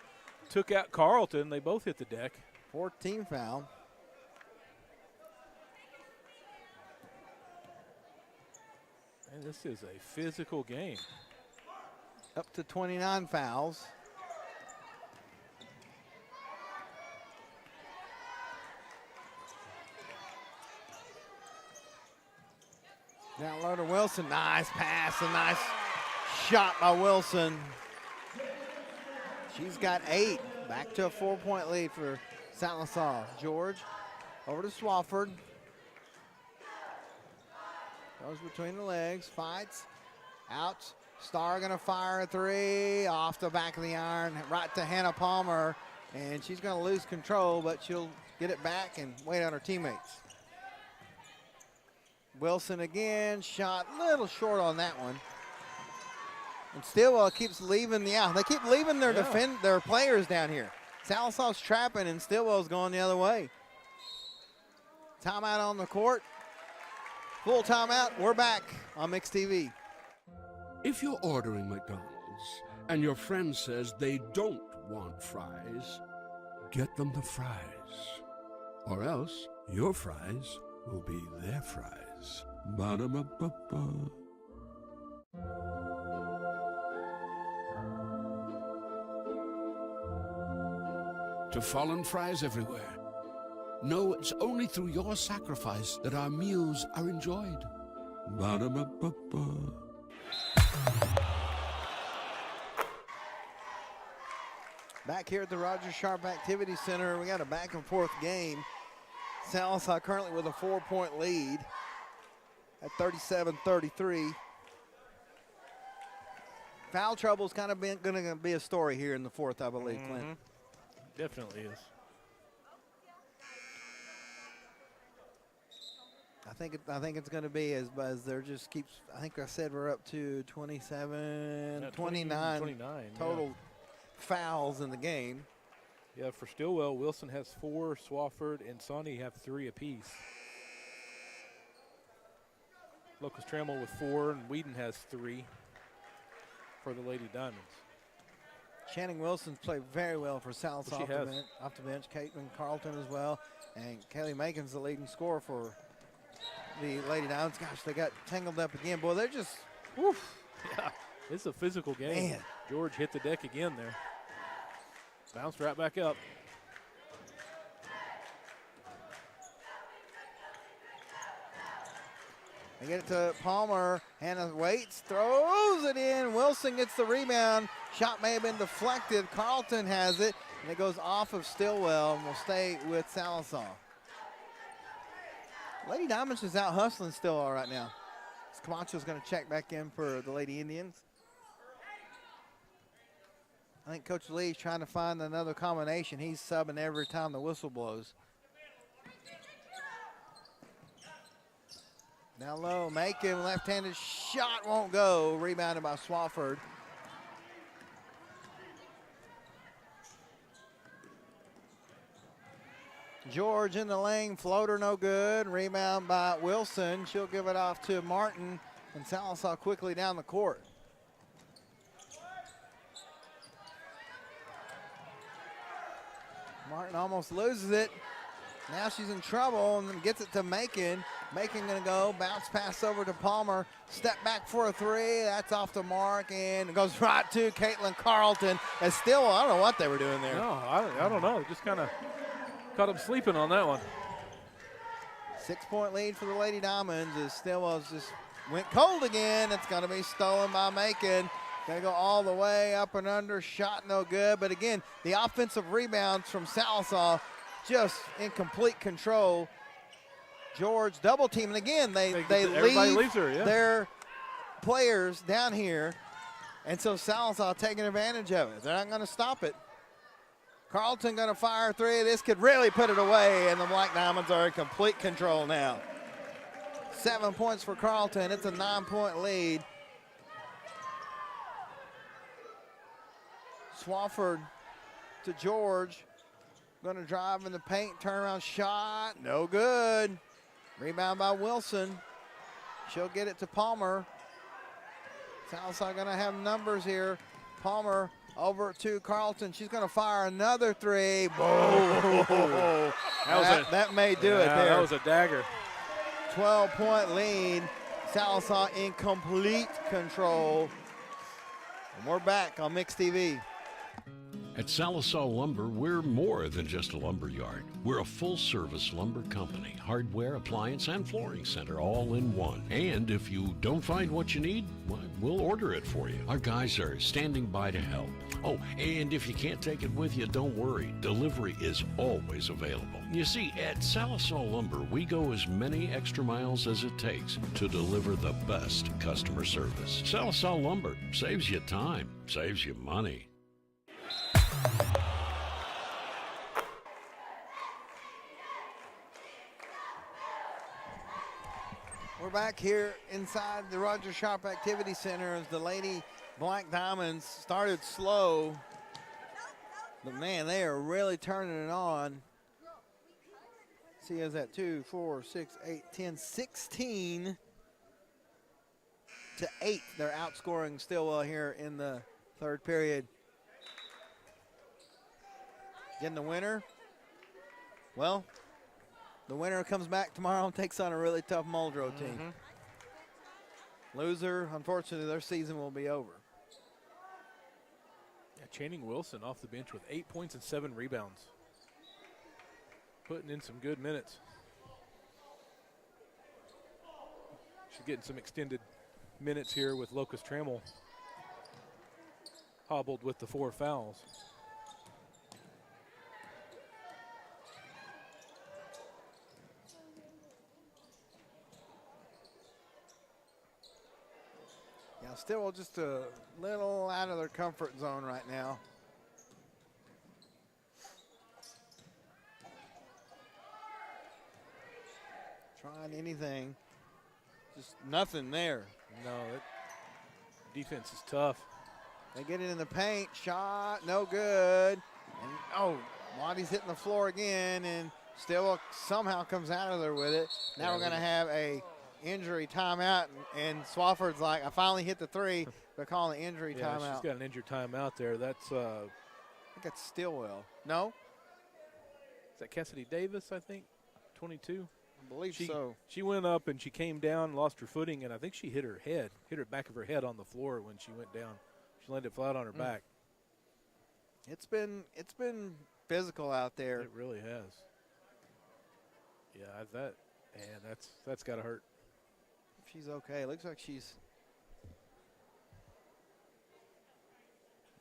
took out Carlton. They both hit the deck. 14 foul. And this is a physical game. Up to 29 fouls. Down low to Wilson. Nice pass, a nice shot by Wilson. She's got 8. Back to a 4-point lead for Sallisaw. George over to Swafford. Goes between the legs, fights, out. Starr gonna fire a 3 off the back of the iron, right to Hannah Palmer, and she's gonna lose control, but she'll get it back and wait on her teammates. Wilson again, shot a little short on that one. And Stilwell keeps leaving the out. They keep leaving their their players down here. Salisaw's trapping and Stilwell's going the other way. Timeout on the court. Full timeout. We're back on Mixed TV. If you're ordering McDonald's and your friend says they don't want fries, get them the fries. Or else your fries will be their fries. Ba-da-ba-ba-ba. To fallen fries everywhere, know it's only through your sacrifice that our meals are enjoyed. Ba-da-ba-ba-ba. Back here at the Rogers Sharp Activity Center, we got a back and forth game. Sallisaw currently with a 4-point lead at 37-33. Foul trouble is kind of going to be a story here in the fourth, I believe, Clint. Definitely is. I think it's going to be as there just keeps. I think I said we're up to 27, 29 total fouls in the game. Yeah, for Stilwell, Wilson has 4, Swafford and Sawney have 3 apiece. Locust Trammell with 4, and Whedon has 3 for the Lady Diamonds. Channing Wilson's played very well for South off the bench. Caitlin Carlton as well. And Kaylee Macon's the leading scorer for the Lady Diamonds. Gosh, they got tangled up again. Boy, they're just, woof. Yeah, it's a physical game. Man. George hit the deck again there. Bounced right back up. They get it to Palmer. Hannah waits, throws it in. Wilson gets the rebound. Shot may have been deflected. Carlton has it, and it goes off of Stilwell and will stay with Sallisaw. Lady Diamonds is out hustling Stilwell right now. Camacho's going to check back in for the Lady Indians. I think Coach Lee's trying to find another combination. He's subbing every time the whistle blows. Down low, Macon, left-handed shot won't go. Rebounded by Swafford. George in the lane, floater no good. Rebound by Wilson. She'll give it off to Martin, and Sallisaw quickly down the court. Martin almost loses it. Now she's in trouble and then gets it to Macon. Macon gonna go, bounce pass over to Palmer. Step back for a 3, that's off the mark, and it goes right to Caitlin Carlton. And still, I don't know what they were doing there. No, I don't know. Just kind of caught them sleeping on that one. 6-point lead for the Lady Diamonds as Stilwell's just went cold again. It's going to be stolen by Macon. Going to go all the way up and under. Shot no good. But again, the offensive rebounds from Sallisaw just in complete control. George double teaming again. They leave their players down here. And so Sallisaw taking advantage of it. They're not going to stop it. Carlton going to fire a three. This could really put it away, and the Black Diamonds are in complete control now. 7 points for Carlton. It's a 9-point lead. Swafford to George. Going to drive in the paint. Turnaround shot. No good. Rebound by Wilson. She'll get it to Palmer. Sallisaw going to have numbers here. Palmer over to Carlton. She's going to fire another three. Whoa. that may do it there. That was a dagger. 12-point lead. Sallisaw in complete control. And we're back on Mix TV. At Sallisaw Lumber, we're more than just a lumber yard. We're a full-service lumber company, hardware, appliance, and flooring center all in one. And if you don't find what you need, well, we'll order it for you. Our guys are standing by to help. Oh, and if you can't take it with you, don't worry. Delivery is always available. You see, at Sallisaw Lumber, we go as many extra miles as it takes to deliver the best customer service. Sallisaw Lumber saves you time, saves you money. We're back here inside the Roger Sharp Activity Center as the Lady Black Diamonds started slow. But man, they are really turning it on. See us at 2, 4, 6, 8, 10, 16 to 8. They're outscoring Stilwell here in the third period. Getting the winner. Well, the winner comes back tomorrow and takes on a really tough Muldrow team. Loser, unfortunately, their season will be over. Yeah, Channing Wilson off the bench with 8 points and 7 rebounds. Putting in some good minutes. She's getting some extended minutes here with Locust Trammell hobbled with the 4 fouls. Yeah, still just a little out of their comfort zone right now. Trying anything, just nothing there. No, defense is tough. They get it in the paint, shot, no good. And, oh, Waddy's hitting the floor again, and Stilwell somehow comes out of there with it. Now we're going to have a injury timeout, and Swafford's like, I finally hit the three. They're calling the injury timeout. She's got an injured timeout there. That's I think that's Stilwell. No? Is that Cassidy Davis, I think? 22? I believe so. She went up and she came down, lost her footing, and I think she hit her back of her head on the floor when she went down. She landed flat on her back. It's been physical out there. It really has. Yeah, that's got to hurt. She's okay. Looks like she's.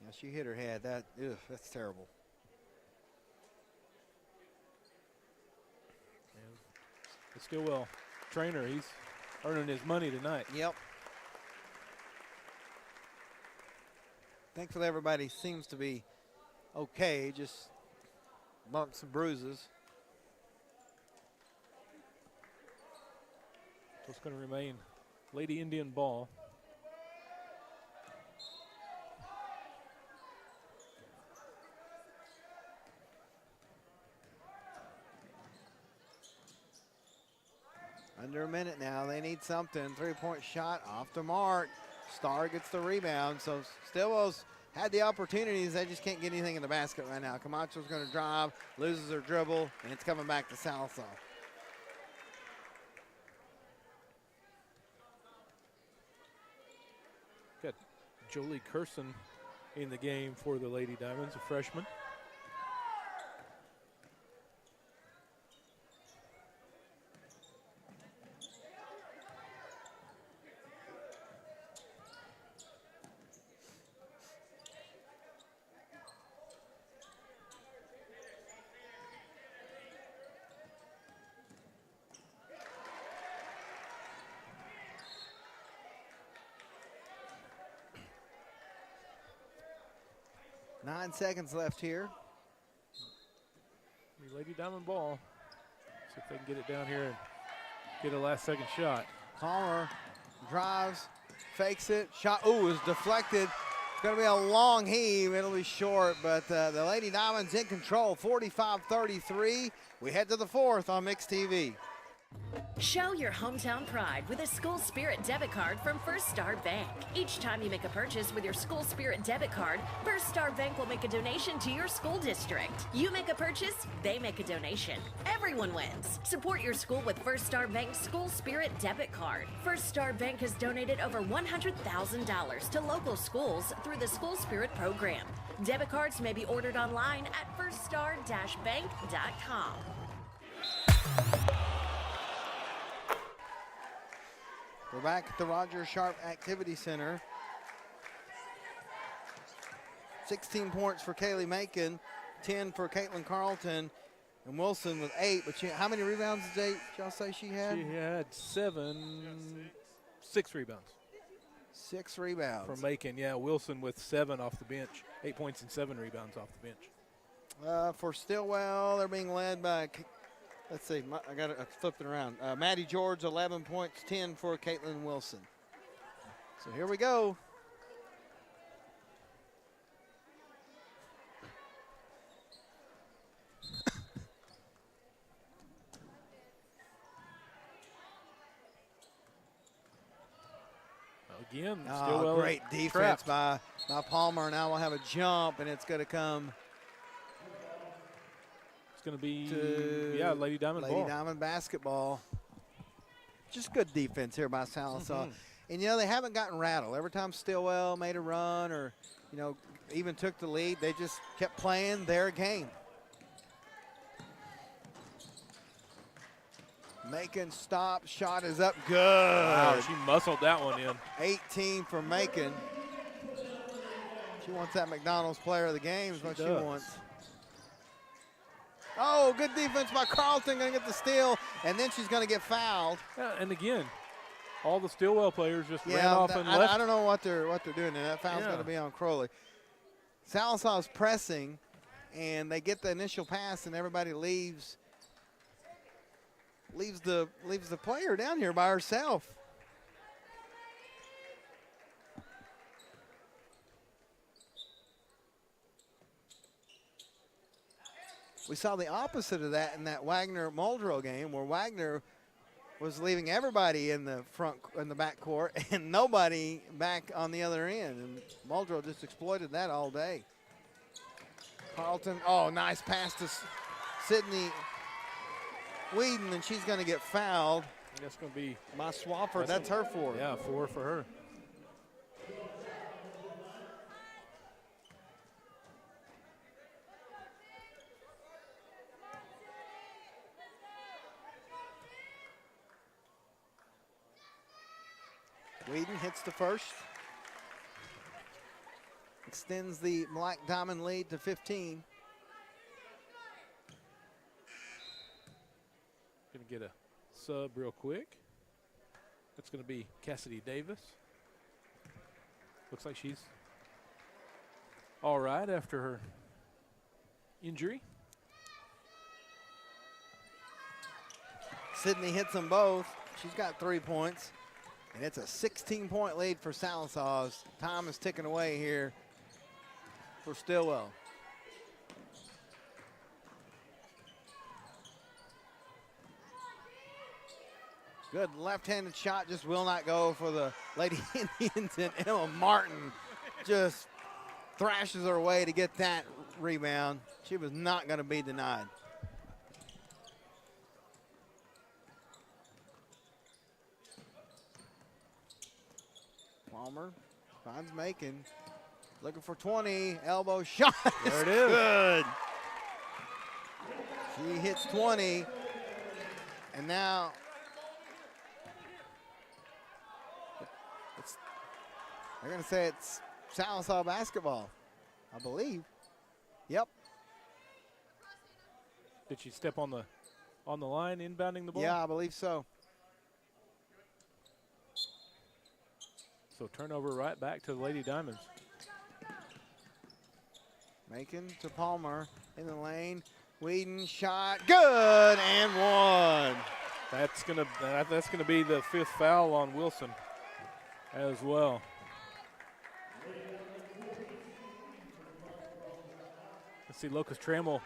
Yeah, she hit her head. That's terrible. And the Stilwell trainer, he's earning his money tonight. Yep. Thankfully, everybody seems to be okay. Just bumps and bruises. So it's going to remain Lady Indian ball. Under a minute now. They need something. 3-point shot off the mark. Starr gets the rebound. So Stilwell's had the opportunities. They just can't get anything in the basket right now. Camacho's going to drive, loses her dribble, and it's coming back to Sallisaw. Got Jolie Curson in the game for the Lady Diamonds, a freshman. 9 seconds left here. Lady Diamond ball. See if they can get it down here and get a last-second shot. Palmer drives, fakes it, shot. Ooh, is deflected. It's going to be a long heave. It'll be short, but the Lady Diamonds in control, 45-33. We head to the fourth on Mix TV. Show your hometown pride with a School Spirit debit card from First Star Bank. Each time you make a purchase with your School Spirit debit card, First Star Bank will make a donation to your school district. You make a purchase, they make a donation. Everyone wins. Support your school with First Star Bank's School Spirit debit card. First Star Bank has donated over $100,000 to local schools through the School Spirit program. Debit cards may be ordered online at firststar-bank.com. We're back at the Roger Sharp Activity Center. 16 points for Kaylee Macon, 10 for Caitlin Carlton, and Wilson with 8. But how many rebounds did y'all say she had? She had 6 rebounds. 6 rebounds. For Macon, yeah. Wilson with 7 off the bench. 8 points and 7 rebounds off the bench. For Stilwell, they're being led by, let's see, I flipped it around. Maddie George, 11 points, 10 for Caitlin Wilson. So here we go. Again, Stilwell. Great defense by Palmer. Now we'll have a jump, and it's going to come. It's going to be, Lady Diamond ball. Lady Diamond basketball. Just good defense here by Sallisaw. And, they haven't gotten rattled. Every time Stilwell made a run or, even took the lead, they just kept playing their game. Macon stop, shot is up, good. Wow, she muscled that one in. 18 for Macon. She wants that McDonald's player of the game is what she wants. Oh, good defense by Carlton, going to get the steal, and then she's going to get fouled. Yeah, and again, all the Stilwell players just ran off and left. I don't know what they're doing there. That foul's going to be on Crowley. Sallisaw's pressing, and they get the initial pass, and everybody leaves the player down here by herself. We saw the opposite of that in that Wagner-Muldrow game, where Wagner was leaving everybody in the back court and nobody back on the other end. And Muldrow just exploited that all day. Carlton, nice pass to Sydney Whedon, and she's going to get fouled. That's going to be by Swafford. That's her 4. Yeah, 4 for her. Whedon hits the first. Extends the Black Diamond lead to 15. Going to get a sub real quick. That's going to be Cassidy Davis. Looks like she's all right after her injury. Sydney hits them both. She's got 3 points. And it's a 16-point lead for Sallisaw as time is ticking away here for Stilwell. Good left-handed shot, just will not go for the Lady Indians, and Emma Martin just thrashes her way to get that rebound. She was not going to be denied. Palmer finds Macon, looking for 20, elbow shot. There it is. Good. She hits 20, and now they're going to say it's Sallisaw basketball, I believe. Yep. Did she step on the line inbounding the ball? Yeah, I believe so. So turnover right back to the Lady Diamonds. Macon to Palmer in the lane. Whedon shot, good, and one. That's gonna be the 5th foul on Wilson as well. Let's see Locust Trammell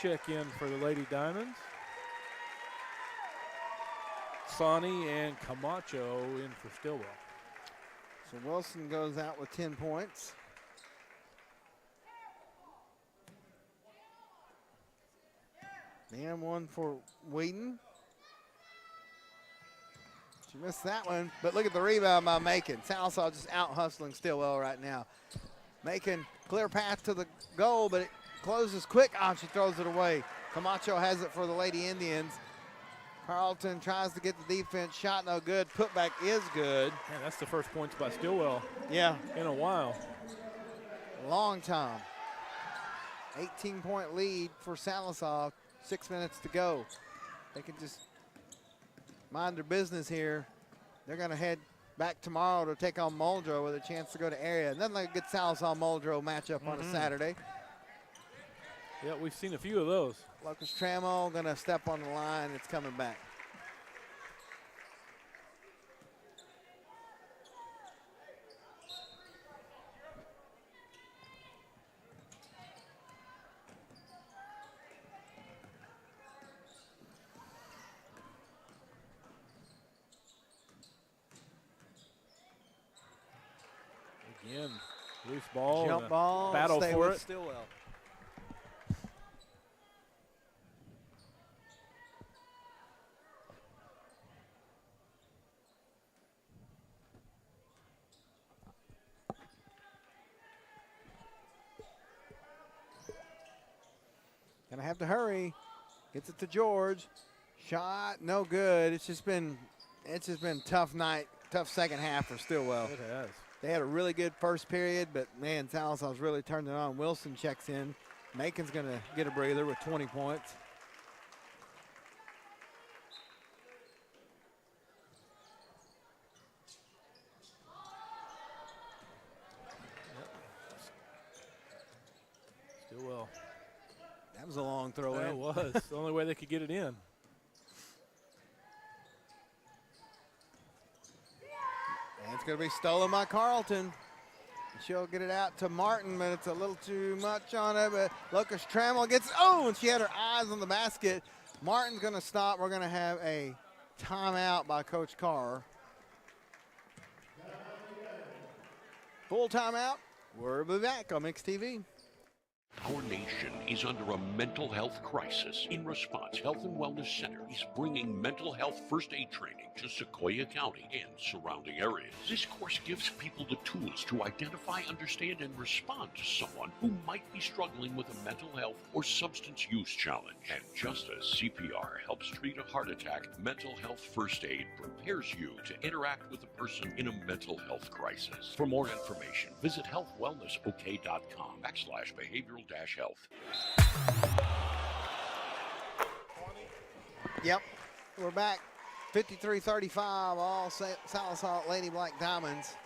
check in for the Lady Diamonds. Sonny and Camacho in for Stilwell. So Wilson goes out with 10 points. And one for Whedon. She missed that one, but look at the rebound by Macon. Sallisaw just out hustling Stilwell right now. Macon, clear path to the goal, but it closes quick. Oh, she throws it away. Camacho has it for the Lady Indians. Carlton tries to get the defense. Shot no good. Putback is good. Man, that's the first points by Stilwell. Yeah. In a while. Long time. 18-point lead for Sallisaw. 6 minutes to go. They can just mind their business here. They're going to head back tomorrow to take on Muldrow with a chance to go to area. And then they get Sallisaw-Muldrow matchup on a Saturday. Yeah, we've seen a few of those. Locust Trammell going to step on the line. It's coming back. Again, loose ball. Jump ball. Battle stay for with it. Stilwell. Gonna have to hurry. Gets it to George. Shot, no good. It's just been tough night, tough second half for Stilwell. It has. They had a really good first period, but man, Sallisaw's really turned it on. Wilson checks in. Macon's gonna get a breather with 20 points. Stilwell. That was a long throw in. That was the only way they could get it in. And it's going to be stolen by Carlton. She'll get it out to Martin, but it's a little too much on it. But Locust Trammell gets, and she had her eyes on the basket. Martin's going to stop. We're going to have a timeout by Coach Carr. Full timeout. We'll be back on Mix TV. Our nation is under a mental health crisis. In response, Health and Wellness Center is bringing mental health first aid training to Sequoia County and surrounding areas. This course gives people the tools to identify, understand, and respond to someone who might be struggling with a mental health or substance use challenge. And just as CPR helps treat a heart attack, mental health first aid prepares you to interact with a person in a mental health crisis. For more information, visit healthwellnessok.com/behavioral-health. Yep, we're back. 53-35, all Sallisaw Lady Black Diamonds.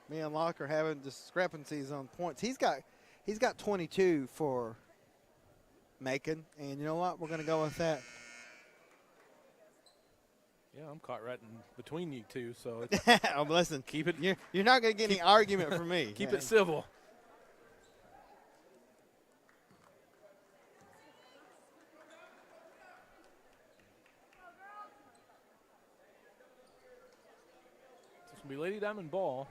Me and Locke are having discrepancies on points. He's got 22 for Macon, and you know what? We're going to go with that. Yeah, I'm caught right in between you two, so listen, keep it. You're not going to get any argument from me. Keep it civil. This will be Lady Diamond ball.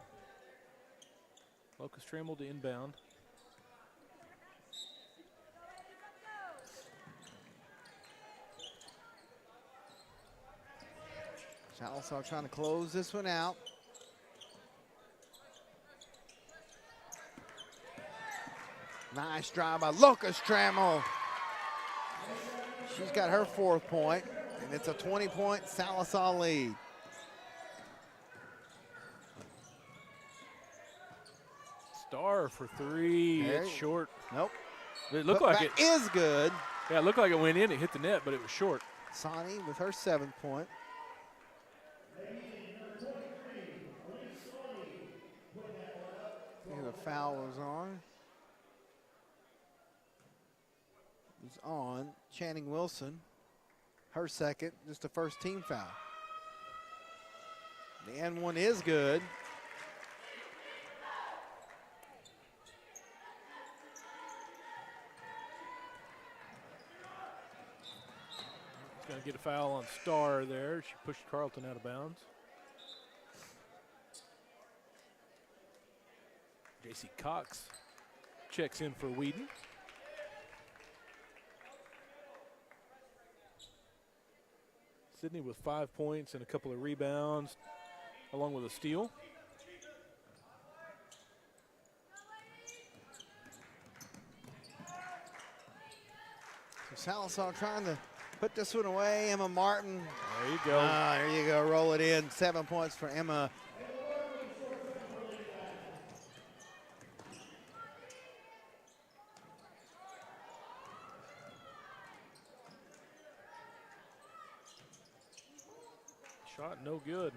Locust Trammell to inbound. Sallisaw trying to close this one out. Nice drive by Locust Trammell. She's got her 4th point, and it's a 20-point Sallisaw lead. Star for 3. It's short. Nope. It looked like it is good. Yeah, it looked like it went in. It hit the net, but it was short. Sonny with her 7th point. foul was on. It was on Channing Wilson. Her second, just a first team foul. The end one is good. He's going to get a foul on Starr there. She pushed Carlton out of bounds. J.C. Cox checks in for Whedon. Sydney with 5 points and a couple of rebounds, along with a steal. So Sallisaw trying to put this one away. Emma Martin. There you go. There you go. Roll it in. 7 points for Emma. Shot no good.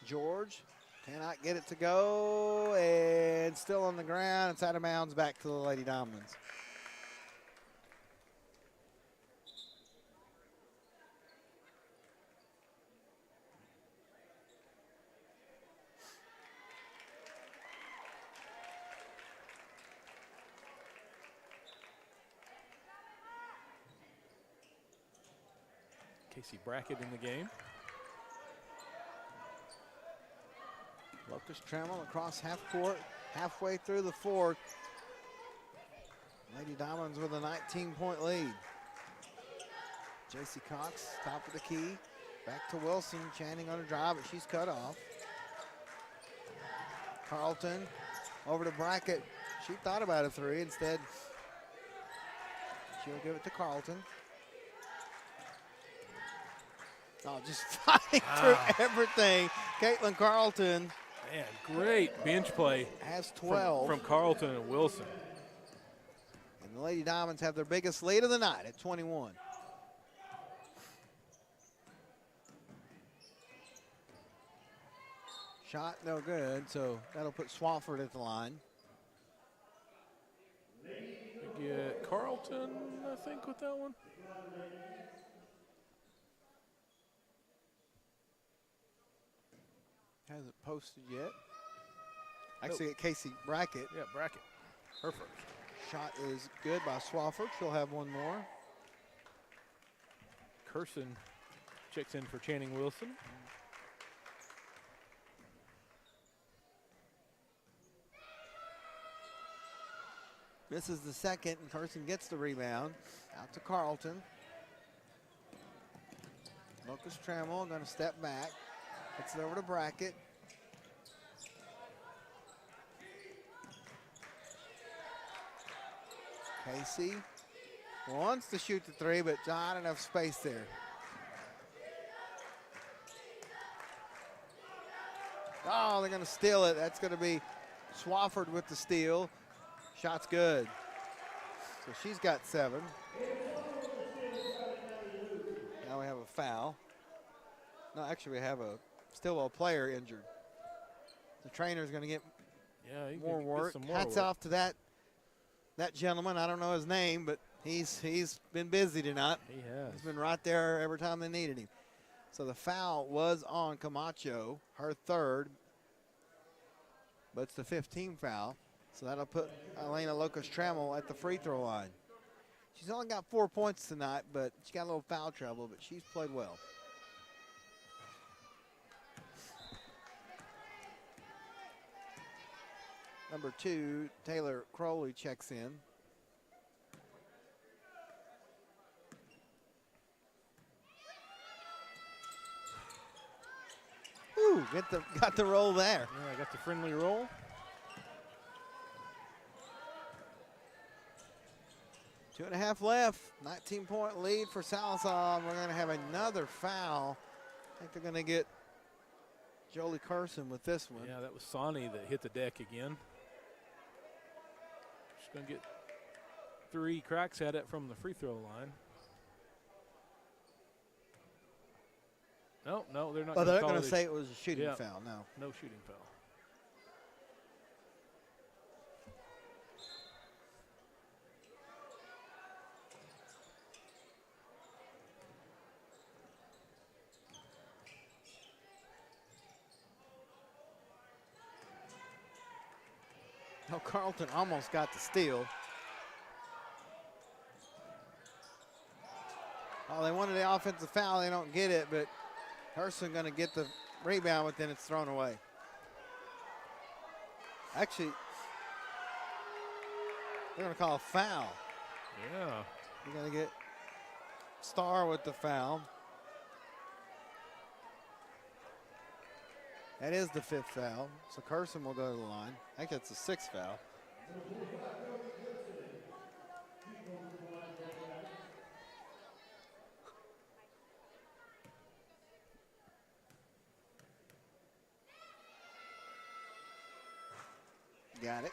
George cannot get it to go, and still on the ground. It's out of bounds back to the Lady Diamonds. Casey Brackett in the game. Locust Trammell across half court, halfway through the fourth. Lady Diamonds with a 19-point lead. J.C. Cox, top of the key. Back to Wilson, Channing on a drive, but she's cut off. Carlton over to Brackett. She thought about a three. Instead, she'll give it to Carlton. Oh, just fighting through everything. Caitlin Carlton. Man, great bench play. Has 12. From Carlton and Wilson. And the Lady Diamonds have their biggest lead of the night at 21. Shot no good, so that'll put Swafford at the line. We get Carlton, I think, with that one. Hasn't posted yet. Actually, at Casey Brackett. Yeah, Brackett. Her first. Shot is good by Swafford. She'll have one more. Curson checks in for Channing Wilson. Misses the second, and Curson gets the rebound. Out to Carlton. Locust Trammell going to step back. Gets it over to Brackett. Casey wants to shoot the three, but not enough space there. Oh, they're going to steal it. That's going to be Swafford with the steal. Shot's good. So she's got 7. Now we have a foul. No, actually we have a Stilwell player injured. The trainer's going to get more work. Hats off to that gentleman. I don't know his name, but he's been busy tonight. He has. He's been right there every time they needed him. So the foul was on Camacho, her third, but it's the 15th foul. So that'll put Elena Locust Trammell at the free throw line. She's only got 4 points tonight, but she got a little foul trouble, but she's played well. Number 2, Taylor Crowley checks in. Ooh, got the roll there. Yeah, I got the friendly roll. Two and a half left. 19-point lead for Sallisaw. We're going to have another foul. I think they're going to get Jolie Carson with this one. Yeah, that was Sonny that hit the deck again. She's going to get 3 cracks at it from the free throw line. No, they're not. Oh, they're not going to say it was a shooting foul. No shooting foul. Oh, Carlton almost got the steal. Oh, they wanted the offensive foul. They don't get it, but Hurston going to get the rebound, but then it's thrown away. Actually, they're going to call a foul. Yeah. You're going to get Starr with the foul. That is the 5th foul. So Carson will go to the line. I think that's the 6th foul. Got it.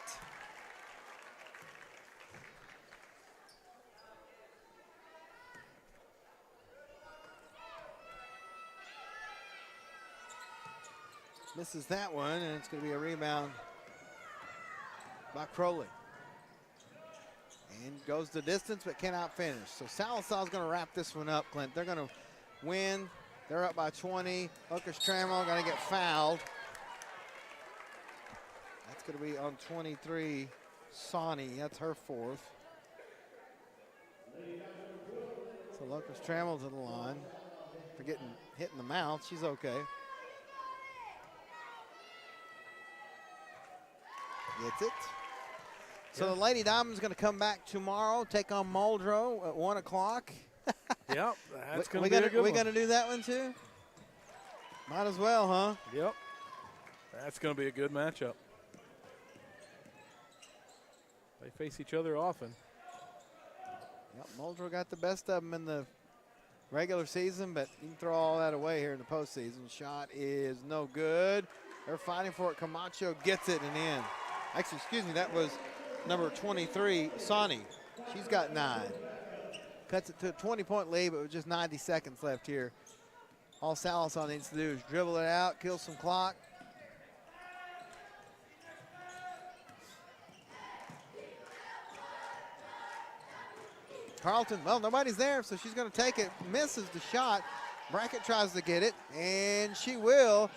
Misses that one, and it's going to be a rebound by Crowley. And goes the distance, but cannot finish. So Salisa's going to wrap this one up, Clint. They're going to win. They're up by 20. Lucas Trammell going to get fouled. That's going to be on 23, Sawney. That's her 4th. So Lucas Trammell's at the line for hitting the mouth. She's okay. Gets it. So the Lady Diamond's going to come back tomorrow, take on Muldrow at 1 o'clock. Yep, that's going to be a good one. We going to do that one too? Might as well, huh? Yep. That's going to be a good matchup. They face each other often. Yep, Muldrow got the best of them in the regular season, but you can throw all that away here in the postseason. Shot is no good. They're fighting for it. Camacho gets it and in. Actually, excuse me, that was number 23, Sawney. She's got 9. Cuts it to a 20-point lead, but with just 90 seconds left here. All Sallisaw needs to do is dribble it out, kill some clock. Carlton, well, nobody's there, so she's going to take it. Misses the shot. Brackett tries to get it, and she will.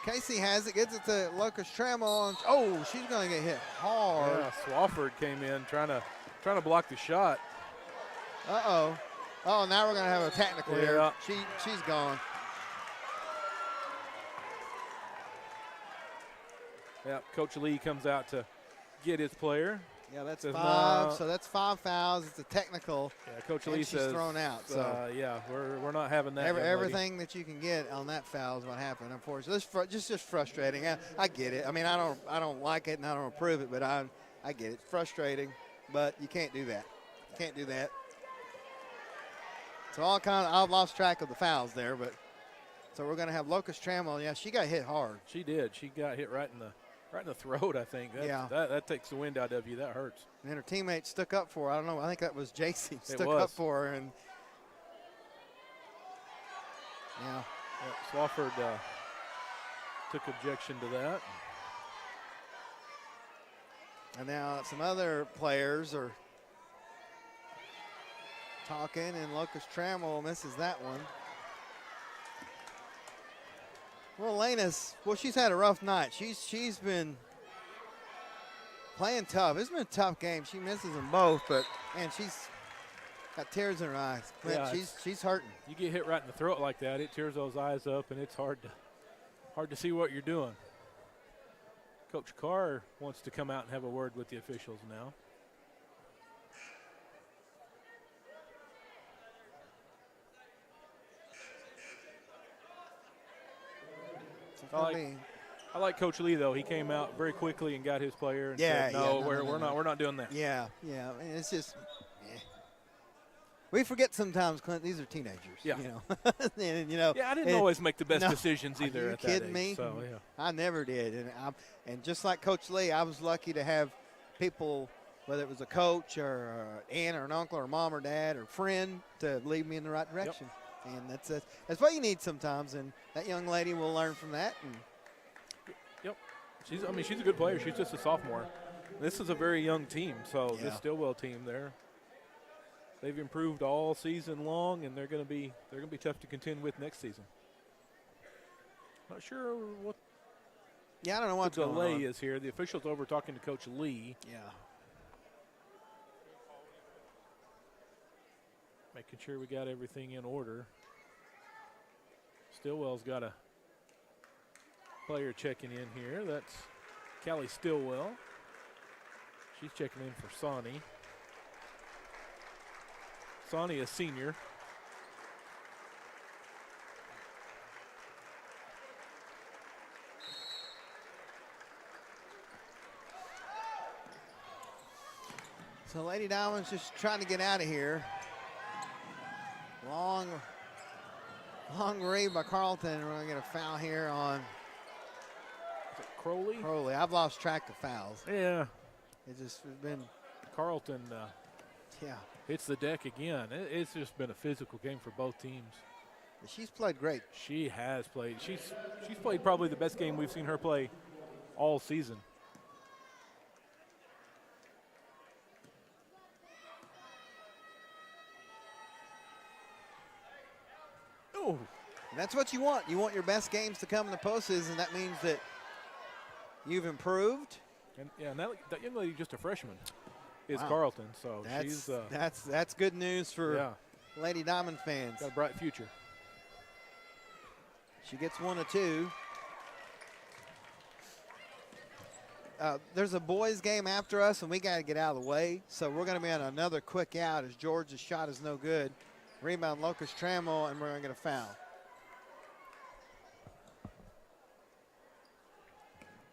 Casey has it, gets it to Lucas Trammell. Oh, she's going to get hit hard. Yeah, Swafford came in trying to block the shot. Uh-oh. Oh, now we're going to have a technical here. She's gone. Yeah, Coach Lee comes out to get his player. Yeah, that's says 5. No. So that's 5 fouls. It's a technical. Yeah, Coach Lee says she's thrown out. So yeah, we're not having that. Everything that you can get on that foul is what happened. Unfortunately, it's just frustrating. I get it. I mean, I don't like it and I don't approve it, but I get it. It's frustrating, but you can't do that. You can't do that. So I've lost track of the fouls there, but so we're going to have Lucas Trammell. Yeah, she got hit hard. She did. She got hit right in the throat, I think. That takes the wind out of you. That hurts. And her teammate stuck up for her. I don't know. I think that was JC stuck up for her. And yeah. Swafford took objection to that. And now some other players are talking, and Lucas Trammell misses that one. Well, Lena's, she's had a rough night. She's been playing tough. It's been a tough game. She misses them both, but man, she's got tears in her eyes. Clint, yeah, she's hurting. You get hit right in the throat like that, it tears those eyes up, and it's hard to see what you're doing. Coach Carr wants to come out and have a word with the officials now. I like Coach Lee though. He came out very quickly and got his player and said, "No, we're not doing that." Yeah. I mean, it's just we forget sometimes, Clint. These are teenagers. Yeah. And, Yeah, I didn't always make the best decisions either. Are you at kidding that age, me? So, yeah. I never did, and just like Coach Lee, I was lucky to have people, whether it was a coach or an aunt or an uncle or mom or dad or friend, to lead me in the right direction. Yep. And that's what you need sometimes, and that young lady will learn from that. And yep, she's a good player. She's just a sophomore. This is a very young team, so this Stilwell team they've improved all season long, and they're going to be tough to contend with next season. Not sure what. Yeah, I don't know what's the going delay on. is here. The official's over talking to Coach Lee. Yeah. Making sure we got everything in order. Stilwell's got a player checking in here. That's Callie Stilwell. She's checking in for Sonny. Sonny, a senior. So Lady Diamonds just trying to get out of here. Long read by Carlton. We're going to get a foul here on Crowley. Crowley. I've lost track of fouls. Yeah. It's been Carlton yeah. hits the deck again. It's just been a physical game for both teams. She's played great. She has played. She's played probably the best game we've seen her play all season. Oh. And that's what you want. You want your best games to come in the postseason. That means that you've improved. And that young lady, just a freshman, is Wow. Carlton. So she's that's good news for Lady Diamond fans. Got a bright future. She gets 1 of 2. There's a boys game after us, and we got to get out of the way. So we're going to be on another quick out as George's shot is no good. Rebound, Locust Trammell, and we're going to get a foul.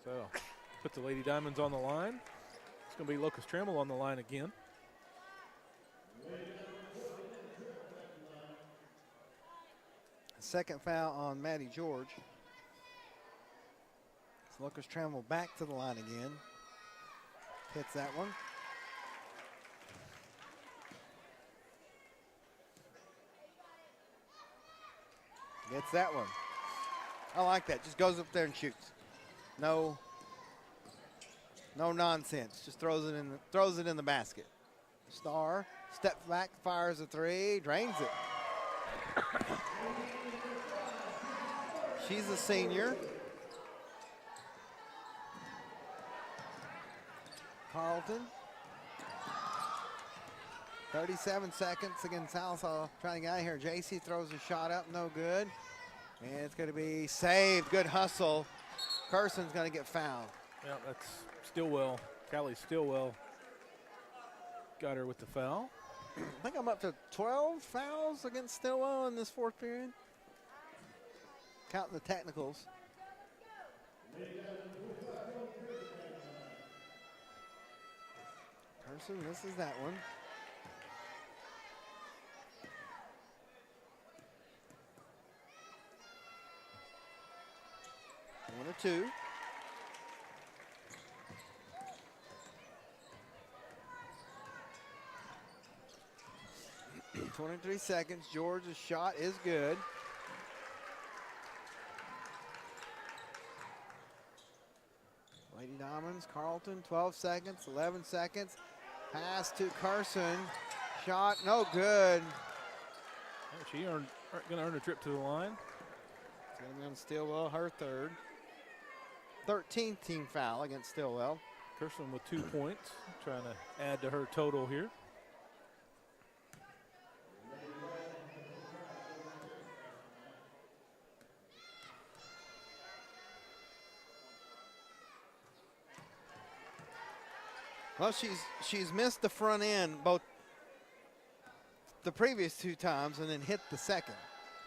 So put the Lady Diamonds on the line. It's going to be Locust Trammell on the line again. Second foul on Maddie George. So Locust Trammell back to the line again. Hits that one. Gets that one. I like that. Just goes up there and shoots. No nonsense. Just throws it in the basket. Star steps back, fires a 3, drains it. She's a senior. Carlton. 37 seconds against Salsa trying to get out of here. JC throws a shot up, no good. And it's going to be saved. Good hustle. Carson's going to get fouled. Yeah, that's Stilwell. Callie Stilwell got her with the foul. I think I'm up to 12 fouls against Stilwell in this fourth period. Counting the technicals. Carson misses that one. One or two. .23 seconds. George's shot is good. Lady Diamonds, Carlton, 12 seconds, 11 seconds. Pass to Carson. Shot, no good. She going to earn a trip to the line. It's going to be on Stilwell, her third. 13th team foul against Stilwell. Kirsten with 2 points, trying to add to her total here. Well, she's missed the front end both the previous 2 times and then hit the second.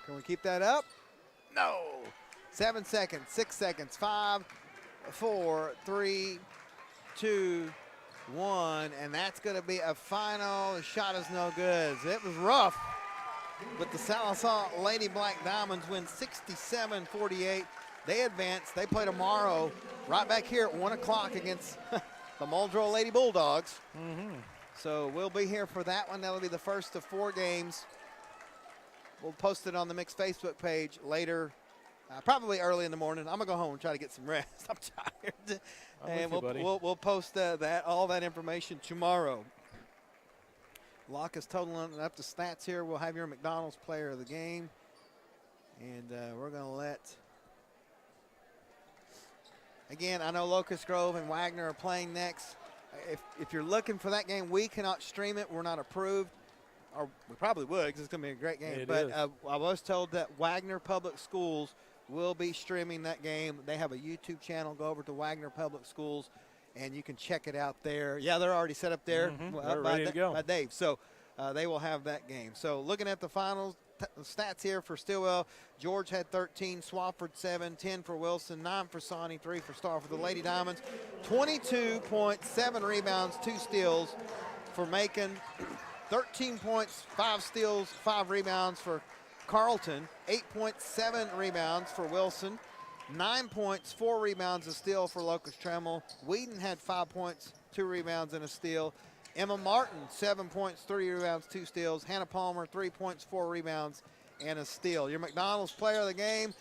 Can we keep that up? No. 7 seconds, 6 seconds, 5, 4, 3, 2, 1, and that's going to be a final. The shot is no good. It was rough, but the Sallisaw Lady Black Diamonds win 67-48. They advance. They play tomorrow right back here at 1 o'clock against the Muldrow Lady Bulldogs. So we'll be here for that one. That'll be the first of 4 games. We'll post it on the Mixed Facebook page later, probably early in the morning. I'm going to go home and try to get some rest. I'm tired. And we'll post all that information tomorrow. Locke is totaling up the stats here. We'll have your McDonald's player of the game. And we're going to let Again, I know Locust Grove and Wagner are playing next. If you're looking for that game, we cannot stream it. We're not approved. Or we probably would because it's going to be a great game. But I was told that Wagner Public Schools will be streaming that game. They have a YouTube channel. Go over to Wagner Public Schools, and you can check it out there. Yeah, they're already set up there They're ready to go. by Dave. So they will have that game. So looking at the finals stats here for Stilwell, George had 13, Swafford 7, 10 for Wilson, 9 for Sawney, 3 for Starr. For the Lady Diamonds, 22.7 rebounds, 2 steals for Macon, 13 points, 5 steals, 5 rebounds for Carlton, 8.7 rebounds for Wilson, 9 points, 4 rebounds, a steal for Locust Trammell. Wheaton had 5 points, 2 rebounds, and a steal. Emma Martin, 7 points, 3 rebounds, 2 steals. Hannah Palmer, 3 points, 4 rebounds, and a steal. Your McDonald's player of the game,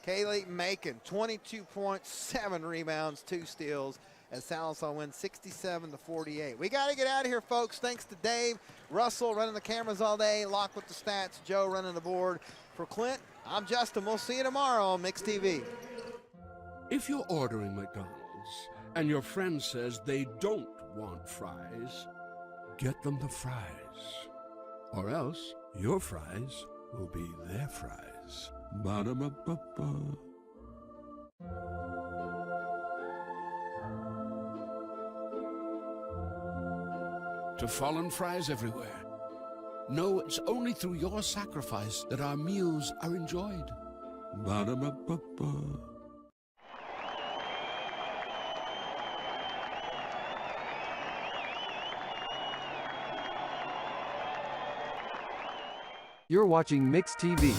Kaylee Macon, 22 points, 7 rebounds, 2 steals, as Sallisaw wins 67-48. We got to get out of here, folks. Thanks to Dave, Russell running the cameras all day, Locke with the stats, Joe running the board. For Clint, I'm Justin. We'll see you tomorrow on Mix TV. If you're ordering McDonald's and your friend says they don't want fries, get them the fries. Or else your fries will be their fries. Ba-da-ba-ba-ba. To fallen fries everywhere, know it's only through your sacrifice that our meals are enjoyed. Ba-da-ba-ba-ba. You're watching Mix TV.